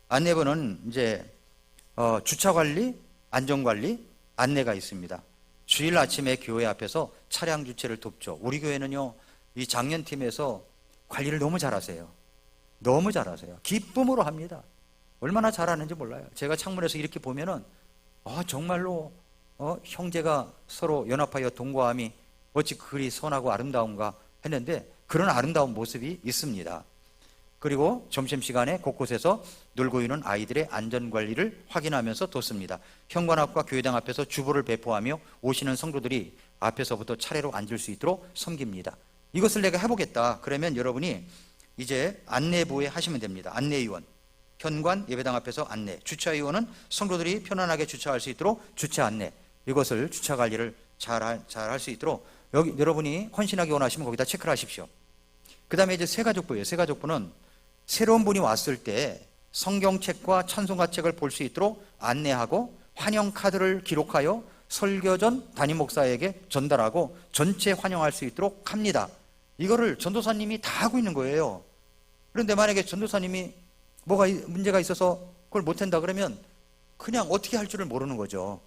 안내부는 이제 주차관리, 안전관리, 안내가 있습니다. 주일 아침에 교회 앞에서 차량 주차를 돕죠. 우리 교회는요, 이 장년팀에서 관리를 너무 잘하세요. 너무 잘하세요. 기쁨으로 합니다. 얼마나 잘하는지 몰라요. 제가 창문에서 이렇게 보면은 정말로 형제가 서로 연합하여 동거함이 어찌 그리 선하고 아름다운가 했는데 그런 아름다운 모습이 있습니다. 그리고 점심시간에 곳곳에서 놀고 있는 아이들의 안전관리를 확인하면서 돕습니다. 현관 앞과 교회당 앞에서 주보를 배포하며 오시는 성도들이 앞에서부터 차례로 앉을 수 있도록 섬깁니다. 이것을 내가 해보겠다. 그러면 여러분이 이제 안내부에 하시면 됩니다. 안내위원, 현관 예배당 앞에서 안내, 주차위원은 성도들이 편안하게 주차할 수 있도록 주차 안내, 이것을 주차 관리를 잘 할 수 있도록 여기 여러분이 헌신하기 원하시면 거기다 체크를 하십시오. 그 다음에 이제 새가족부예요. 새가족부는 새로운 분이 왔을 때 성경책과 찬송가책을 볼 수 있도록 안내하고 환영 카드를 기록하여 설교 전 담임 목사에게 전달하고 전체 환영할 수 있도록 합니다. 이거를 전도사님이 다 하고 있는 거예요. 그런데 만약에 전도사님이 뭐가 문제가 있어서 그걸 못한다 그러면 그냥 어떻게 할 줄을 모르는 거죠.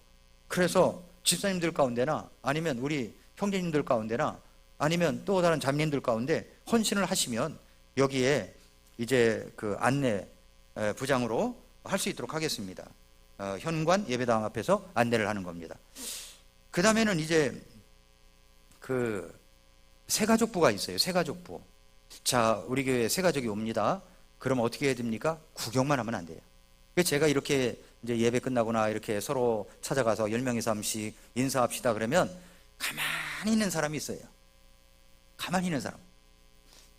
그래서 집사님들 가운데나 아니면 우리 형제님들 가운데나 아니면 또 다른 자매님들 가운데 헌신을 하시면 여기에 이제 그 안내 부장으로 할 수 있도록 하겠습니다. 현관 예배당 앞에서 안내를 하는 겁니다. 그 다음에는 이제 그 새가족부가 있어요. 새가족부. 자, 우리 교회에 새가족이 옵니다. 그러면 어떻게 해야 됩니까? 구경만 하면 안 돼요. 제가 이렇게 이제 예배 끝나거나 이렇게 서로 찾아가서 10명에서 한씩 인사합시다 그러면 가만히 있는 사람이 있어요. 가만히 있는 사람.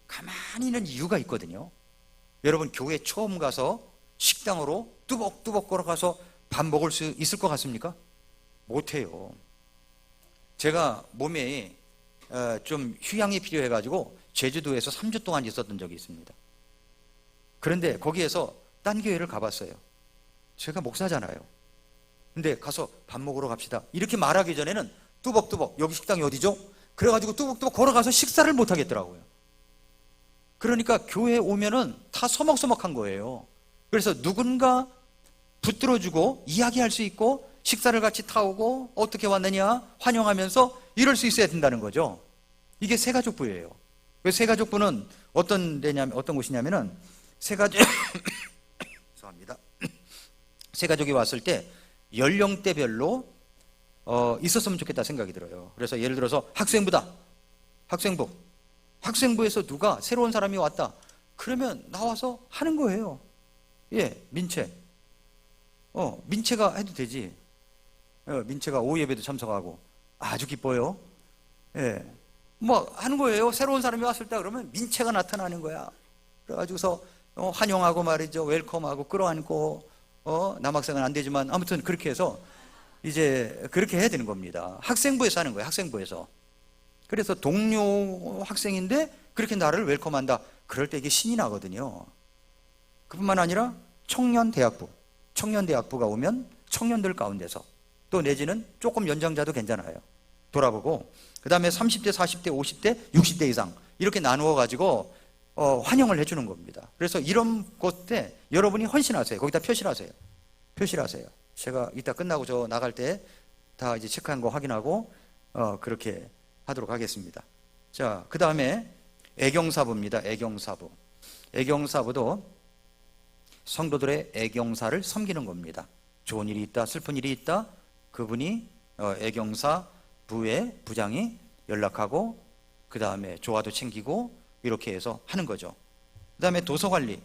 가만히 있는 이유가 있거든요. 여러분 교회 처음 가서 식당으로 뚜벅뚜벅 걸어가서 밥 먹을 수 있을 것 같습니까? 못해요. 제가 몸에 좀 휴양이 필요해가지고 제주도에서 3주 동안 있었던 적이 있습니다. 그런데 거기에서 딴 교회를 가봤어요. 제가 목사잖아요. 근데 가서 밥 먹으러 갑시다 이렇게 말하기 전에는 뚜벅뚜벅 여기 식당이 어디죠? 그래가지고 뚜벅뚜벅 걸어가서 식사를 못 하겠더라고요. 그러니까 교회에 오면은 다 서먹서먹한 거예요. 그래서 누군가 붙들어주고 이야기할 수 있고 식사를 같이 타오고 어떻게 왔느냐 환영하면서 이럴 수 있어야 된다는 거죠. 이게 새가족부예요. 새가족부는 어떤 데냐면 어떤 곳이냐면은 죄송합니다. 새가족이 왔을 때 연령대별로 있었으면 좋겠다 생각이 들어요. 그래서 예를 들어서 학생부다. 학생부에서 누가 새로운 사람이 왔다. 그러면 나와서 하는 거예요. 예, 민채. 민채가 해도 되지. 민채가 오후 예배도 참석하고 아주 기뻐요. 예, 뭐 하는 거예요. 새로운 사람이 왔을 때 그러면 민채가 나타나는 거야. 그래가지고서 환영하고 말이죠. 웰컴하고 끌어안고 남학생은 안 되지만 아무튼 그렇게 해서 이제 그렇게 해야 되는 겁니다. 학생부에서 하는 거예요. 학생부에서. 그래서 동료 학생인데 그렇게 나를 웰컴한다. 그럴 때 이게 신이 나거든요. 그뿐만 아니라 청년대학부가 오면 청년들 가운데서 또 내지는 조금 연장자도 괜찮아요. 돌아보고, 그 다음에 30대, 40대, 50대, 60대 이상 이렇게 나누어 가지고 환영을 해주는 겁니다. 그래서 이런 것 때 여러분이 헌신하세요. 거기다 표시를 하세요. 제가 이따 끝나고 저 나갈 때 다 이제 체크한 거 확인하고 그렇게 하도록 하겠습니다. 자, 그 다음에 애경사부입니다. 애경사부도 성도들의 애경사를 섬기는 겁니다. 좋은 일이 있다, 슬픈 일이 있다, 그분이 애경사부의 부장이 연락하고 그 다음에 조화도 챙기고 이렇게 해서 하는 거죠. 그 다음에 도서관리,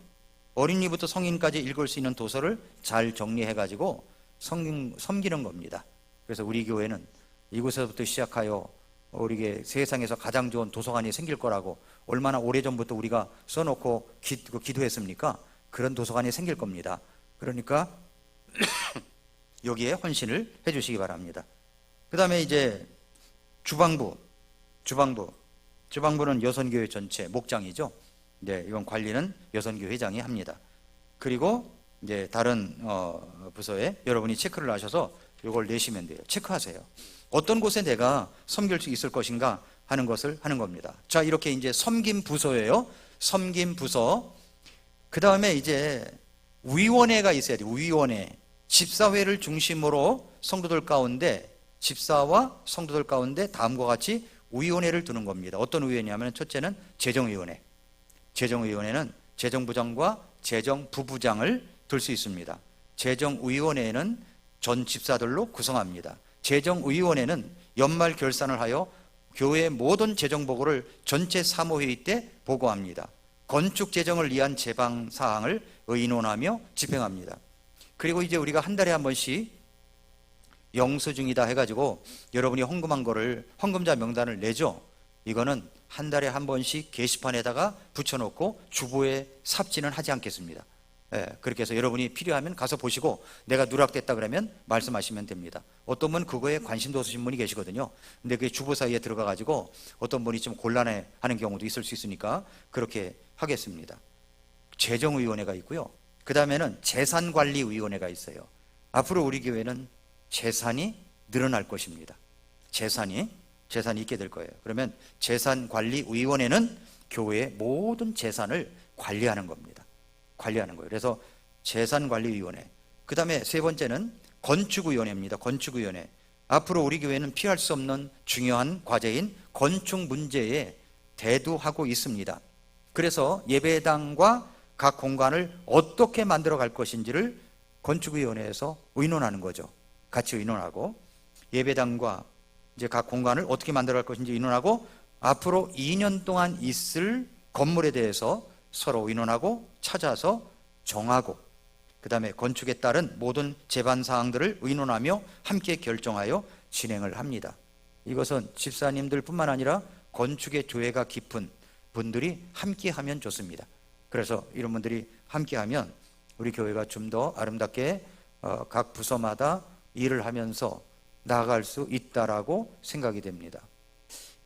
어린이부터 성인까지 읽을 수 있는 도서를 잘 정리해 가지고 섬기는 겁니다. 그래서 우리 교회는 이곳에서부터 시작하여 우리 세상에서 가장 좋은 도서관이 생길 거라고 얼마나 오래전부터 우리가 써놓고 기도했습니까? 그런 도서관이 생길 겁니다. 그러니까 여기에 헌신을 해 주시기 바랍니다. 그 다음에 이제 주방부는 여선교회 전체 목장이죠. 네, 이건 관리는 여선교회 회장이 합니다. 그리고 이제 다른 부서에 여러분이 체크를 하셔서 이걸 내시면 돼요. 체크하세요. 어떤 곳에 내가 섬길 수 있을 것인가 하는 것을 하는 겁니다. 자, 이렇게 이제 섬김 부서예요. 섬김 부서. 그 다음에 이제 위원회가 있어야 돼요. 위원회. 집사회를 중심으로 성도들 가운데, 집사와 성도들 가운데 다음과 같이 위원회를 두는 겁니다. 어떤 위원회냐면 첫째는 재정위원회. 재정위원회는 재정부장과 재정부부장을 둘 수 있습니다. 재정위원회는 전 집사들로 구성합니다. 재정위원회는 연말 결산을 하여 교회의 모든 재정 보고를 전체 사무회의 때 보고합니다. 건축 재정을 위한 제방 사항을 의논하며 집행합니다. 그리고 이제 우리가 한 달에 한 번씩 영수증이다 해가지고 여러분이 헌금한 거를 헌금자 명단을 내죠. 이거는 한 달에 한 번씩 게시판에다가 붙여놓고 주보에 삽지는 하지 않겠습니다. 예, 그렇게 해서 여러분이 필요하면 가서 보시고 내가 누락됐다 그러면 말씀하시면 됩니다. 어떤 분 그거에 관심도 없으신 분이 계시거든요. 근데 그게 주보 사이에 들어가 가지고 어떤 분이 좀 곤란해 하는 경우도 있을 수 있으니까 그렇게 하겠습니다. 재정위원회가 있고요. 그 다음에는 재산관리위원회가 있어요. 앞으로 우리 교회는 재산이 늘어날 것입니다. 재산이 있게 될 거예요. 그러면 재산관리위원회는 교회의 모든 재산을 관리하는 겁니다. 관리하는 거예요. 그래서 재산관리위원회. 그 다음에 세 번째는 건축위원회입니다. 건축위원회. 앞으로 우리 교회는 피할 수 없는 중요한 과제인 건축 문제에 대두하고 있습니다. 그래서 예배당과 각 공간을 어떻게 만들어 갈 것인지를 건축위원회에서 의논하는 거죠. 같이 의논하고 예배당과 이제 각 공간을 어떻게 만들어 갈 것인지 의논하고 앞으로 2년 동안 있을 건물에 대해서 서로 의논하고 찾아서 정하고 그 다음에 건축에 따른 모든 제반 사항들을 의논하며 함께 결정하여 진행을 합니다. 이것은 집사님들 뿐만 아니라 건축에 조예가 깊은 분들이 함께 하면 좋습니다. 그래서 이런 분들이 함께 하면 우리 교회가 좀 더 아름답게 각 부서마다 일을 하면서 나아갈 수 있다라고 생각이 됩니다.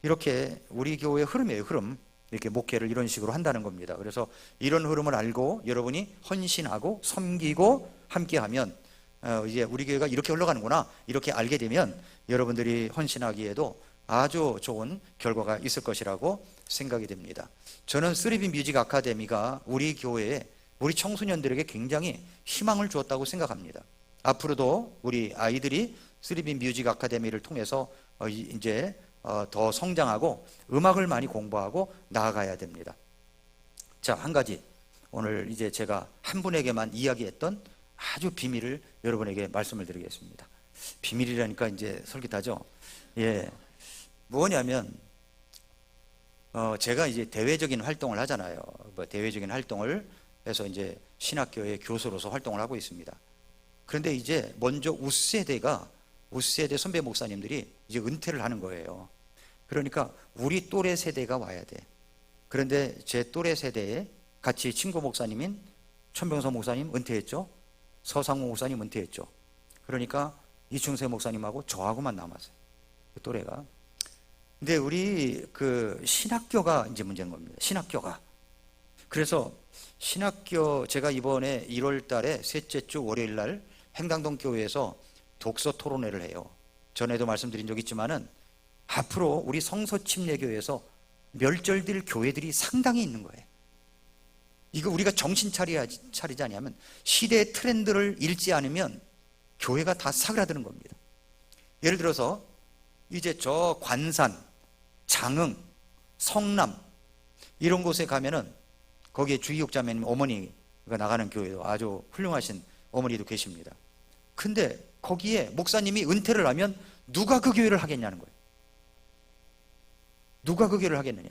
이렇게 우리 교회의 흐름이에요. 흐름. 이렇게 목회를 이런 식으로 한다는 겁니다. 그래서 이런 흐름을 알고 여러분이 헌신하고 섬기고 함께하면 이제 우리 교회가 이렇게 흘러가는구나 이렇게 알게 되면 여러분들이 헌신하기에도 아주 좋은 결과가 있을 것이라고 생각이 됩니다. 저는 3B 뮤직 아카데미가 우리 교회에 우리 청소년들에게 굉장히 희망을 주었다고 생각합니다. 앞으로도 우리 아이들이 3B 뮤직 아카데미를 통해서 이제 더 성장하고 음악을 많이 공부하고 나아가야 됩니다. 자, 한 가지 오늘 이제 제가 한 분에게만 이야기했던 아주 비밀을 여러분에게 말씀을 드리겠습니다. 비밀이라니까 이제 솔깃하죠. 예, 뭐냐면 제가 이제 대외적인 활동을 하잖아요. 대외적인 활동을 해서 이제 신학교의 교수로서 활동을 하고 있습니다. 그런데 이제 먼저 우세대 선배 목사님들이 이제 은퇴를 하는 거예요. 그러니까 우리 또래 세대가 와야 돼. 그런데 제 또래 세대에 같이 친구 목사님인 천병서 목사님 은퇴했죠. 서상호 목사님 은퇴했죠. 그러니까 이충세 목사님하고 저하고만 남았어요. 그 또래가. 근데 우리 그 신학교가 이제 문제인 겁니다. 신학교가. 그래서 신학교 제가 이번에 1월 달에 셋째 주 월요일 날 행당동 교회에서 독서 토론회를 해요. 전에도 말씀드린 적 있지만은 앞으로 우리 성서침례교회에서 멸절될 교회들이 상당히 있는 거예요. 이거 우리가 정신 차리지 않으면, 시대의 트렌드를 읽지 않으면 교회가 다 사그라드는 겁니다. 예를 들어서 이제 저 관산, 장흥, 성남 이런 곳에 가면은 거기에 주의옥자매님 어머니가 나가는 교회도 아주 훌륭하신 어머니도 계십니다. 근데 거기에 목사님이 은퇴를 하면 누가 그 교회를 하겠냐는 거예요. 누가 그 교회를 하겠느냐.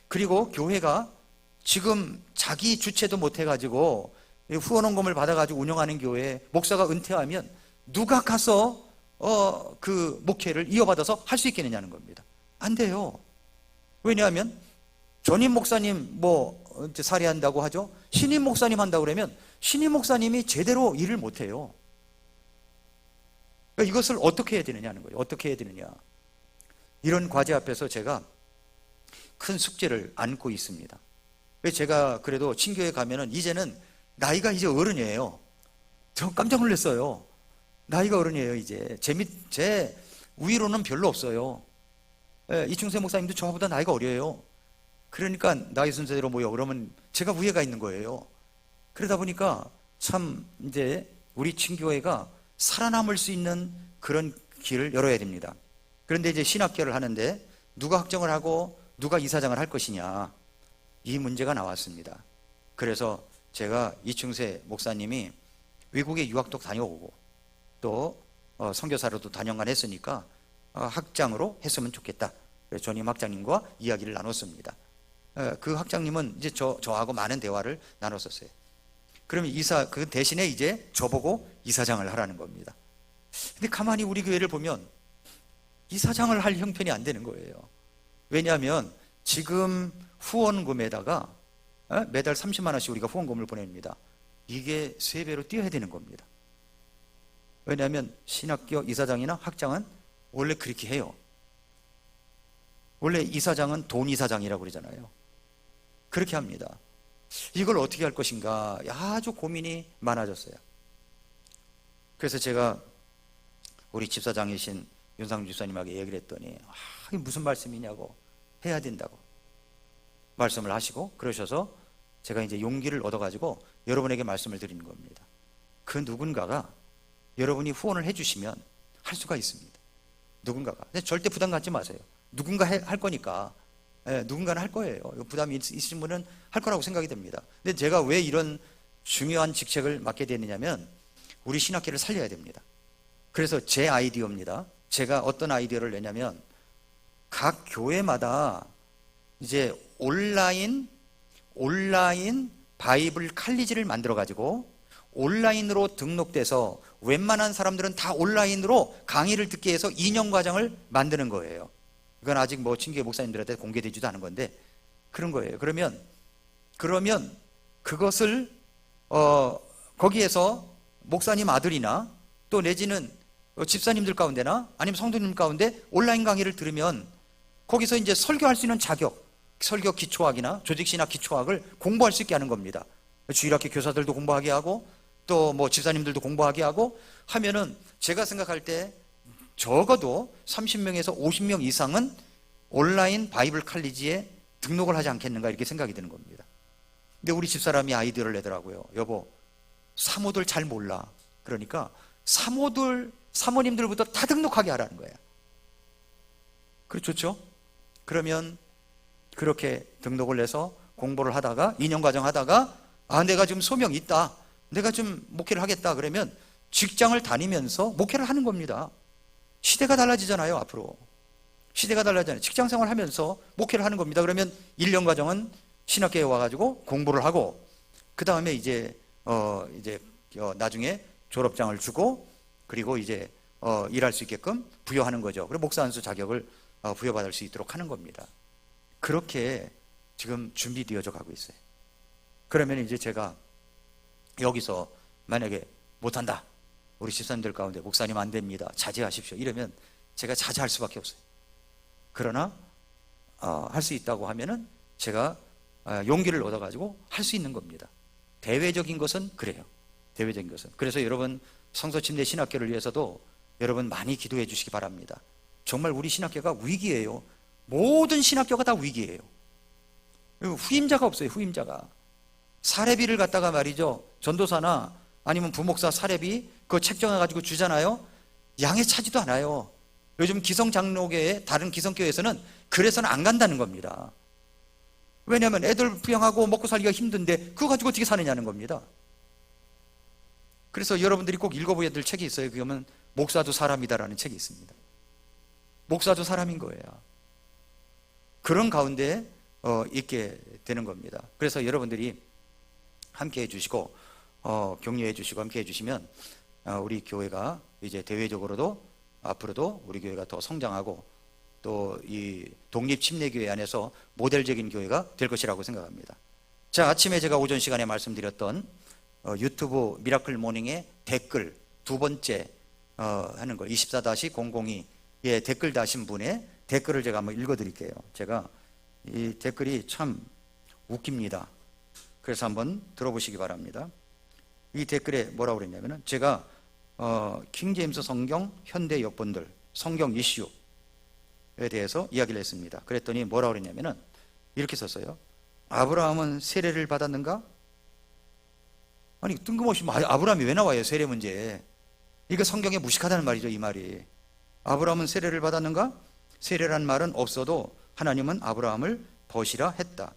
그리고 교회가 지금 자기 주체도 못해가지고 후원원금을 받아가지고 운영하는 교회에 목사가 은퇴하면 누가 가서 그 목회를 이어받아서 할 수 있겠느냐는 겁니다. 안 돼요. 왜냐하면 전임 목사님 이제 살해한다고 하죠. 신임 목사님 한다고 그러면 신임 목사님이 제대로 일을 못해요. 그러니까 이것을 어떻게 해야 되느냐는 거예요. 어떻게 해야 되느냐. 이런 과제 앞에서 제가 큰 숙제를 안고 있습니다. 제가 그래도 친교에 가면은 이제는 나이가 이제 어른이에요. 저 깜짝 놀랐어요. 나이가 어른이에요. 이제 제 위로는 별로 없어요. 이충세 목사님도 저보다 나이가 어려요. 그러니까 나이 순서대로 모여 그러면 제가 위에가 있는 거예요. 그러다 보니까 참 이제 우리 친교회가 살아남을 수 있는 그런 길을 열어야 됩니다. 그런데 이제 신학교를 하는데 누가 학정을 하고 누가 이사장을 할 것이냐, 이 문제가 나왔습니다. 그래서 제가 이충세 목사님이 외국에 유학도 다녀오고 또 선교사로도 다녀간 했으니까 학장으로 했으면 좋겠다. 그래서 전임 학장님과 이야기를 나눴습니다. 그 학장님은 이제 저하고 많은 대화를 나눴었어요. 그러면 그 대신에 이제 저보고 이사장을 하라는 겁니다. 근데 가만히 우리 교회를 보면 이사장을 할 형편이 안 되는 거예요. 왜냐하면 지금 후원금에다가 매달 30만 원씩 우리가 후원금을 보냅니다. 이게 3배로 뛰어야 되는 겁니다. 왜냐하면 신학교 이사장이나 학장은 원래 그렇게 해요. 원래 이사장은 돈 이사장이라고 그러잖아요. 그렇게 합니다. 이걸 어떻게 할 것인가 아주 고민이 많아졌어요. 그래서 제가 우리 집사장이신 윤상준 집사님에게 얘기를 했더니 이게 무슨 말씀이냐고, 해야 된다고 말씀을 하시고 그러셔서 제가 이제 용기를 얻어가지고 여러분에게 말씀을 드리는 겁니다. 그 누군가가 여러분이 후원을 해주시면 할 수가 있습니다. 누군가가. 근데 절대 부담 갖지 마세요. 누군가 할 거니까. 누군가는 할 거예요. 부담이 있으신 분은 할 거라고 생각이 됩니다. 근데 제가 왜 이런 중요한 직책을 맡게 됐느냐면 우리 신학계를 살려야 됩니다. 그래서 제 아이디어입니다. 제가 어떤 아이디어를 내냐면 각 교회마다 이제 온라인 바이블 칼리지를 만들어 가지고 온라인으로 등록돼서 웬만한 사람들은 다 온라인으로 강의를 듣게 해서 2년 과정을 만드는 거예요. 이건 아직 친교회 목사님들한테 공개되지도 않은 건데 그런 거예요. 그러면 그것을 거기에서 목사님 아들이나 또 내지는 집사님들 가운데나 아니면 성도님 가운데 온라인 강의를 들으면 거기서 이제 설교할 수 있는 자격, 설교 기초학이나 조직신학 기초학을 공부할 수 있게 하는 겁니다. 주일학교 교사들도 공부하게 하고 또 집사님들도 공부하게 하고 하면은 제가 생각할 때 적어도 30명에서 50명 이상은 온라인 바이블 칼리지에 등록을 하지 않겠는가 이렇게 생각이 드는 겁니다. 근데 우리 집사람이 아이디어를 내더라고요. 여보, 사모들 잘 몰라. 그러니까 사모님들부터 다 등록하게 하라는 거예요. 좋죠? 그러면 그렇게 등록을 해서 공부를 하다가 2년 과정 하다가 내가 지금 소명이 있다, 내가 좀 목회를 하겠다 그러면 직장을 다니면서 목회를 하는 겁니다. 시대가 달라지잖아요. 앞으로 시대가 달라지잖아요. 직장생활 하면서 목회를 하는 겁니다. 그러면 1년 과정은 신학교에 와가지고 공부를 하고 그 다음에 이제 나중에 졸업장을 주고 그리고 이제 일할 수 있게끔 부여하는 거죠. 그리고 목사 안수 자격을 부여받을 수 있도록 하는 겁니다. 그렇게 지금 준비되어져 가고 있어요. 그러면 이제 제가 여기서 만약에 못한다, 우리 집사님들 가운데 목사님 안 됩니다, 자제하십시오 이러면 제가 자제할 수밖에 없어요. 그러나 할 수 있다고 하면은 제가 용기를 얻어가지고 할 수 있는 겁니다. 대외적인 것은 그래요. 대외적인 것은. 그래서 여러분 성서침례 신학교를 위해서도 여러분 많이 기도해 주시기 바랍니다. 정말 우리 신학교가 위기예요. 모든 신학교가 다 위기예요. 후임자가 없어요. 후임자가. 사례비를 갖다가 말이죠, 전도사나 아니면 부목사 사례비 그거 책정해가지고 주잖아요. 양해 차지도 않아요. 요즘 기성장로교회, 다른 기성교회에서는 그래서는 안 간다는 겁니다. 왜냐하면 애들 부양하고 먹고 살기가 힘든데 그거 가지고 어떻게 사느냐는 겁니다. 그래서 여러분들이 꼭 읽어보셔야 될 책이 있어요. 그러면 목사도 사람이다라는 책이 있습니다. 목사도 사람인 거예요. 그런 가운데 있게 되는 겁니다. 그래서 여러분들이 함께 해주시고 격려해 주시고 함께 해주시면 우리 교회가 이제 대외적으로도 앞으로도 우리 교회가 더 성장하고 또 이 독립침례교회 안에서 모델적인 교회가 될 것이라고 생각합니다. 자, 아침에 제가 오전 시간에 말씀드렸던 유튜브 미라클 모닝의 댓글 두 번째 하는 거 24-002에 댓글 다신 분의 댓글을 제가 한번 읽어드릴게요. 제가 이 댓글이 참 웃깁니다. 그래서 한번 들어보시기 바랍니다. 이 댓글에 뭐라고 그랬냐면은 제가 킹제임스 성경 현대 역본들 성경 이슈에 대해서 이야기를 했습니다. 그랬더니 뭐라고 그랬냐면은 이렇게 썼어요. 아브라함은 세례를 받았는가? 아니 뜬금없이 아브라함이 왜 나와요? 세례 문제. 이거 성경에 무식하다는 말이죠. 이 말이. 아브라함은 세례를 받았는가? 세례란 말은 없어도 하나님은 아브라함을 벗이라 했다.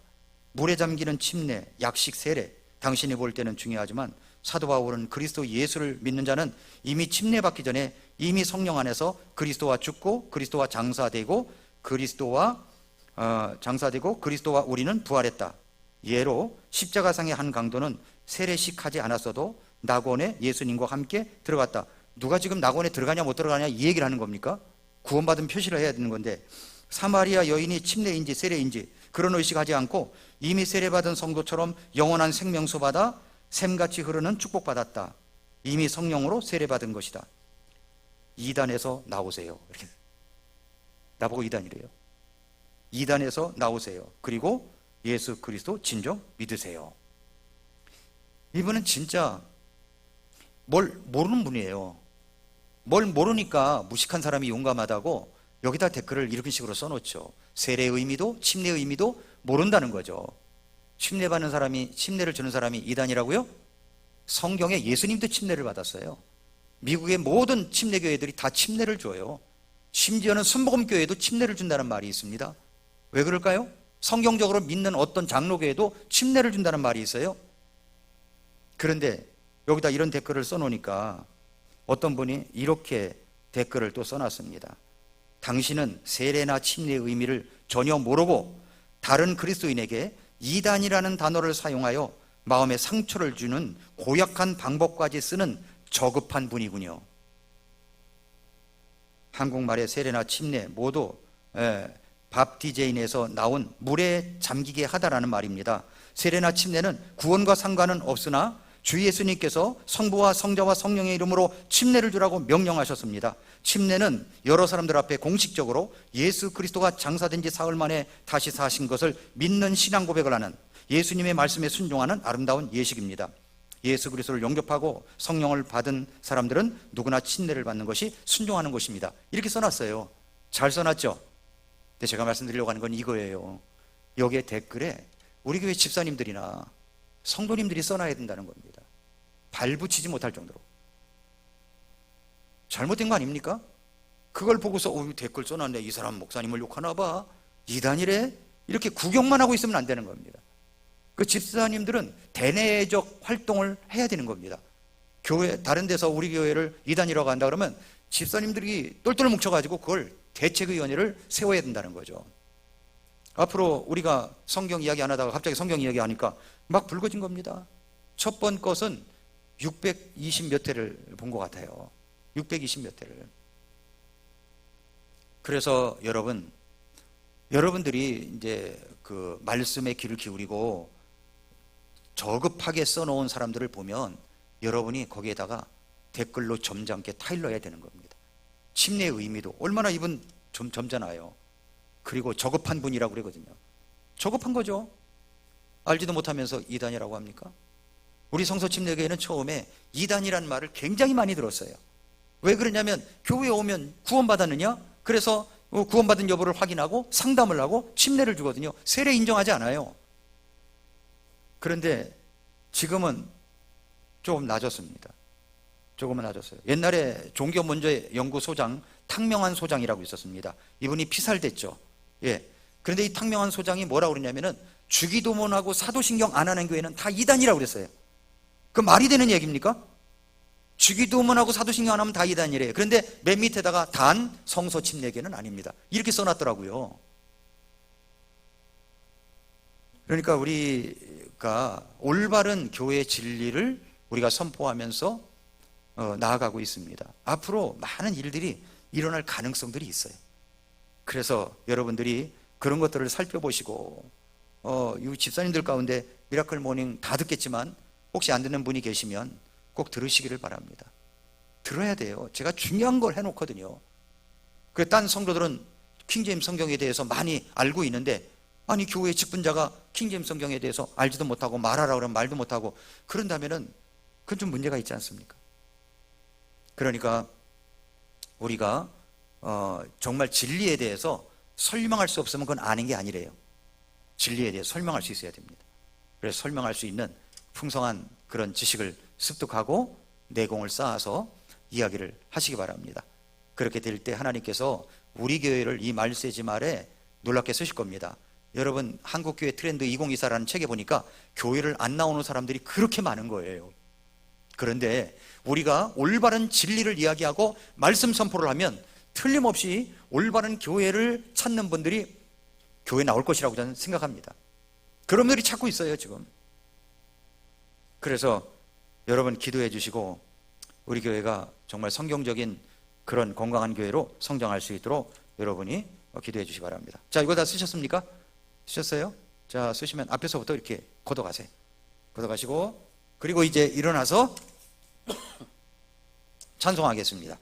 물에 잠기는 침례, 약식 세례, 당신이 볼 때는 중요하지만 사도 바울은 그리스도 예수를 믿는 자는 이미 침례받기 전에 이미 성령 안에서 그리스도와 죽고 그리스도와 장사되고 그리스도와 우리는 부활했다. 예로 십자가상의 한 강도는 세례식 하지 않았어도 낙원에 예수님과 함께 들어갔다. 누가 지금 낙원에 들어가냐 못 들어가냐 이 얘기를 하는 겁니까? 구원받은 표시를 해야 되는 건데 사마리아 여인이 침례인지 세례인지 그런 의식하지 않고 이미 세례받은 성도처럼 영원한 생명수 받아 샘같이 흐르는 축복받았다. 이미 성령으로 세례받은 것이다. 이단에서 나오세요. 이렇게. 나보고 이단이래요. 이단에서 나오세요. 그리고 예수 그리스도 진정 믿으세요. 이분은 진짜 뭘 모르는 분이에요. 뭘 모르니까 무식한 사람이 용감하다고 여기다 댓글을 이런 식으로 써놓죠. 세례의 의미도 침례의 의미도 모른다는 거죠. 침례받는 사람이, 침례를 주는 사람이 이단이라고요? 성경에 예수님도 침례를 받았어요. 미국의 모든 침례교회들이 다 침례를 줘요. 심지어는 순복음교회도 침례를 준다는 말이 있습니다. 왜 그럴까요? 성경적으로 믿는 어떤 장로교회도 침례를 준다는 말이 있어요. 그런데 여기다 이런 댓글을 써놓으니까 어떤 분이 이렇게 댓글을 또 써놨습니다. 당신은 세례나 침례의 의미를 전혀 모르고 다른 그리스도인에게 이단이라는 단어를 사용하여 마음에 상처를 주는 고약한 방법까지 쓰는 저급한 분이군요. 한국말의 세례나 침례 모두 밥디제인에서 나온 물에 잠기게 하다라는 말입니다. 세례나 침례는 구원과 상관은 없으나 주 예수님께서 성부와 성자와 성령의 이름으로 침례를 주라고 명령하셨습니다. 침례는 여러 사람들 앞에 공식적으로 예수 그리스도가 장사된 지 사흘 만에 다시 사신 것을 믿는 신앙 고백을 하는 예수님의 말씀에 순종하는 아름다운 예식입니다. 예수 그리스도를 영접하고 성령을 받은 사람들은 누구나 침례를 받는 것이 순종하는 것입니다. 이렇게 써놨어요. 잘 써놨죠? 근데 제가 말씀드리려고 하는 건 이거예요. 여기에 댓글에 우리 교회 집사님들이나 성도님들이 써놔야 된다는 겁니다. 발붙이지 못할 정도로. 잘못된 거 아닙니까? 그걸 보고서 댓글 써놨네. 이 사람 목사님을 욕하나 봐. 이단이래? 이렇게 구경만 하고 있으면 안 되는 겁니다. 그 집사님들은 대내적 활동을 해야 되는 겁니다. 교회 다른 데서 우리 교회를 이단이라고 한다 그러면 집사님들이 똘똘 뭉쳐가지고 그걸 대책위원회를 세워야 된다는 거죠. 앞으로 우리가 성경 이야기 안 하다가 갑자기 성경 이야기 하니까 막 붉어진 겁니다. 첫 번 것은 620 몇 회를 본 것 같아요. 620 몇 회를. 그래서 여러분들이 이제 그 말씀에 귀를 기울이고 저급하게 써놓은 사람들을 보면 여러분이 거기에다가 댓글로 점잖게 타일러야 되는 겁니다. 침례의 의미도 얼마나 이분 점잖아요. 그리고 저급한 분이라고 그러거든요. 저급한 거죠. 알지도 못하면서 이단이라고 합니까? 우리 성서침례교회는 처음에 이단이라는 말을 굉장히 많이 들었어요. 왜 그러냐면 교회에 오면 구원받았느냐? 그래서 구원받은 여부를 확인하고 상담을 하고 침례를 주거든요. 세례 인정하지 않아요. 그런데 지금은 조금 낮았습니다. 조금은 낮았어요. 옛날에 종교문제 연구소장 탕명한 소장이라고 있었습니다. 이분이 피살됐죠. 예. 그런데 이 탕명한 소장이 뭐라고 그러냐면은 주기도문하고 사도신경 안 하는 교회는 다 이단이라고 그랬어요. 그 말이 되는 얘기입니까? 주기도문하고 사도신경 안 하면 다 이단이래요. 그런데 맨 밑에다가 단 성소 침례교는 아닙니다. 이렇게 써놨더라고요. 그러니까 우리가 올바른 교회 진리를 우리가 선포하면서 나아가고 있습니다. 앞으로 많은 일들이 일어날 가능성들이 있어요. 그래서 여러분들이 그런 것들을 살펴보시고 이 집사님들 가운데 미라클 모닝 다 듣겠지만 혹시 안 듣는 분이 계시면 꼭 들으시기를 바랍니다. 들어야 돼요. 제가 중요한 걸 해놓거든요. 그 딴 성도들은 킹제임스 성경에 대해서 많이 알고 있는데 아니 교회 직분자가 킹제임스 성경에 대해서 알지도 못하고 말하라 그러면 말도 못하고 그런다면은 그건 좀 문제가 있지 않습니까? 그러니까 우리가 정말 진리에 대해서 설명할 수 없으면 그건 아는 게 아니래요. 진리에 대해서 설명할 수 있어야 됩니다. 그래서 설명할 수 있는 풍성한 그런 지식을 습득하고 내공을 쌓아서 이야기를 하시기 바랍니다. 그렇게 될 때 하나님께서 우리 교회를 이 말세지 말에 놀랍게 쓰실 겁니다. 여러분 한국교회 트렌드 2024라는 책에 보니까 교회를 안 나오는 사람들이 그렇게 많은 거예요. 그런데 우리가 올바른 진리를 이야기하고 말씀 선포를 하면 틀림없이 올바른 교회를 찾는 분들이 교회 나올 것이라고 저는 생각합니다. 그런 분들이 찾고 있어요 지금. 그래서 여러분 기도해 주시고 우리 교회가 정말 성경적인 그런 건강한 교회로 성장할 수 있도록 여러분이 기도해 주시기 바랍니다. 자, 이거 다 쓰셨습니까? 쓰셨어요? 자, 쓰시면 앞에서부터 이렇게 걷어가세요. 걷어가시고 그리고 이제 일어나서 찬송하겠습니다.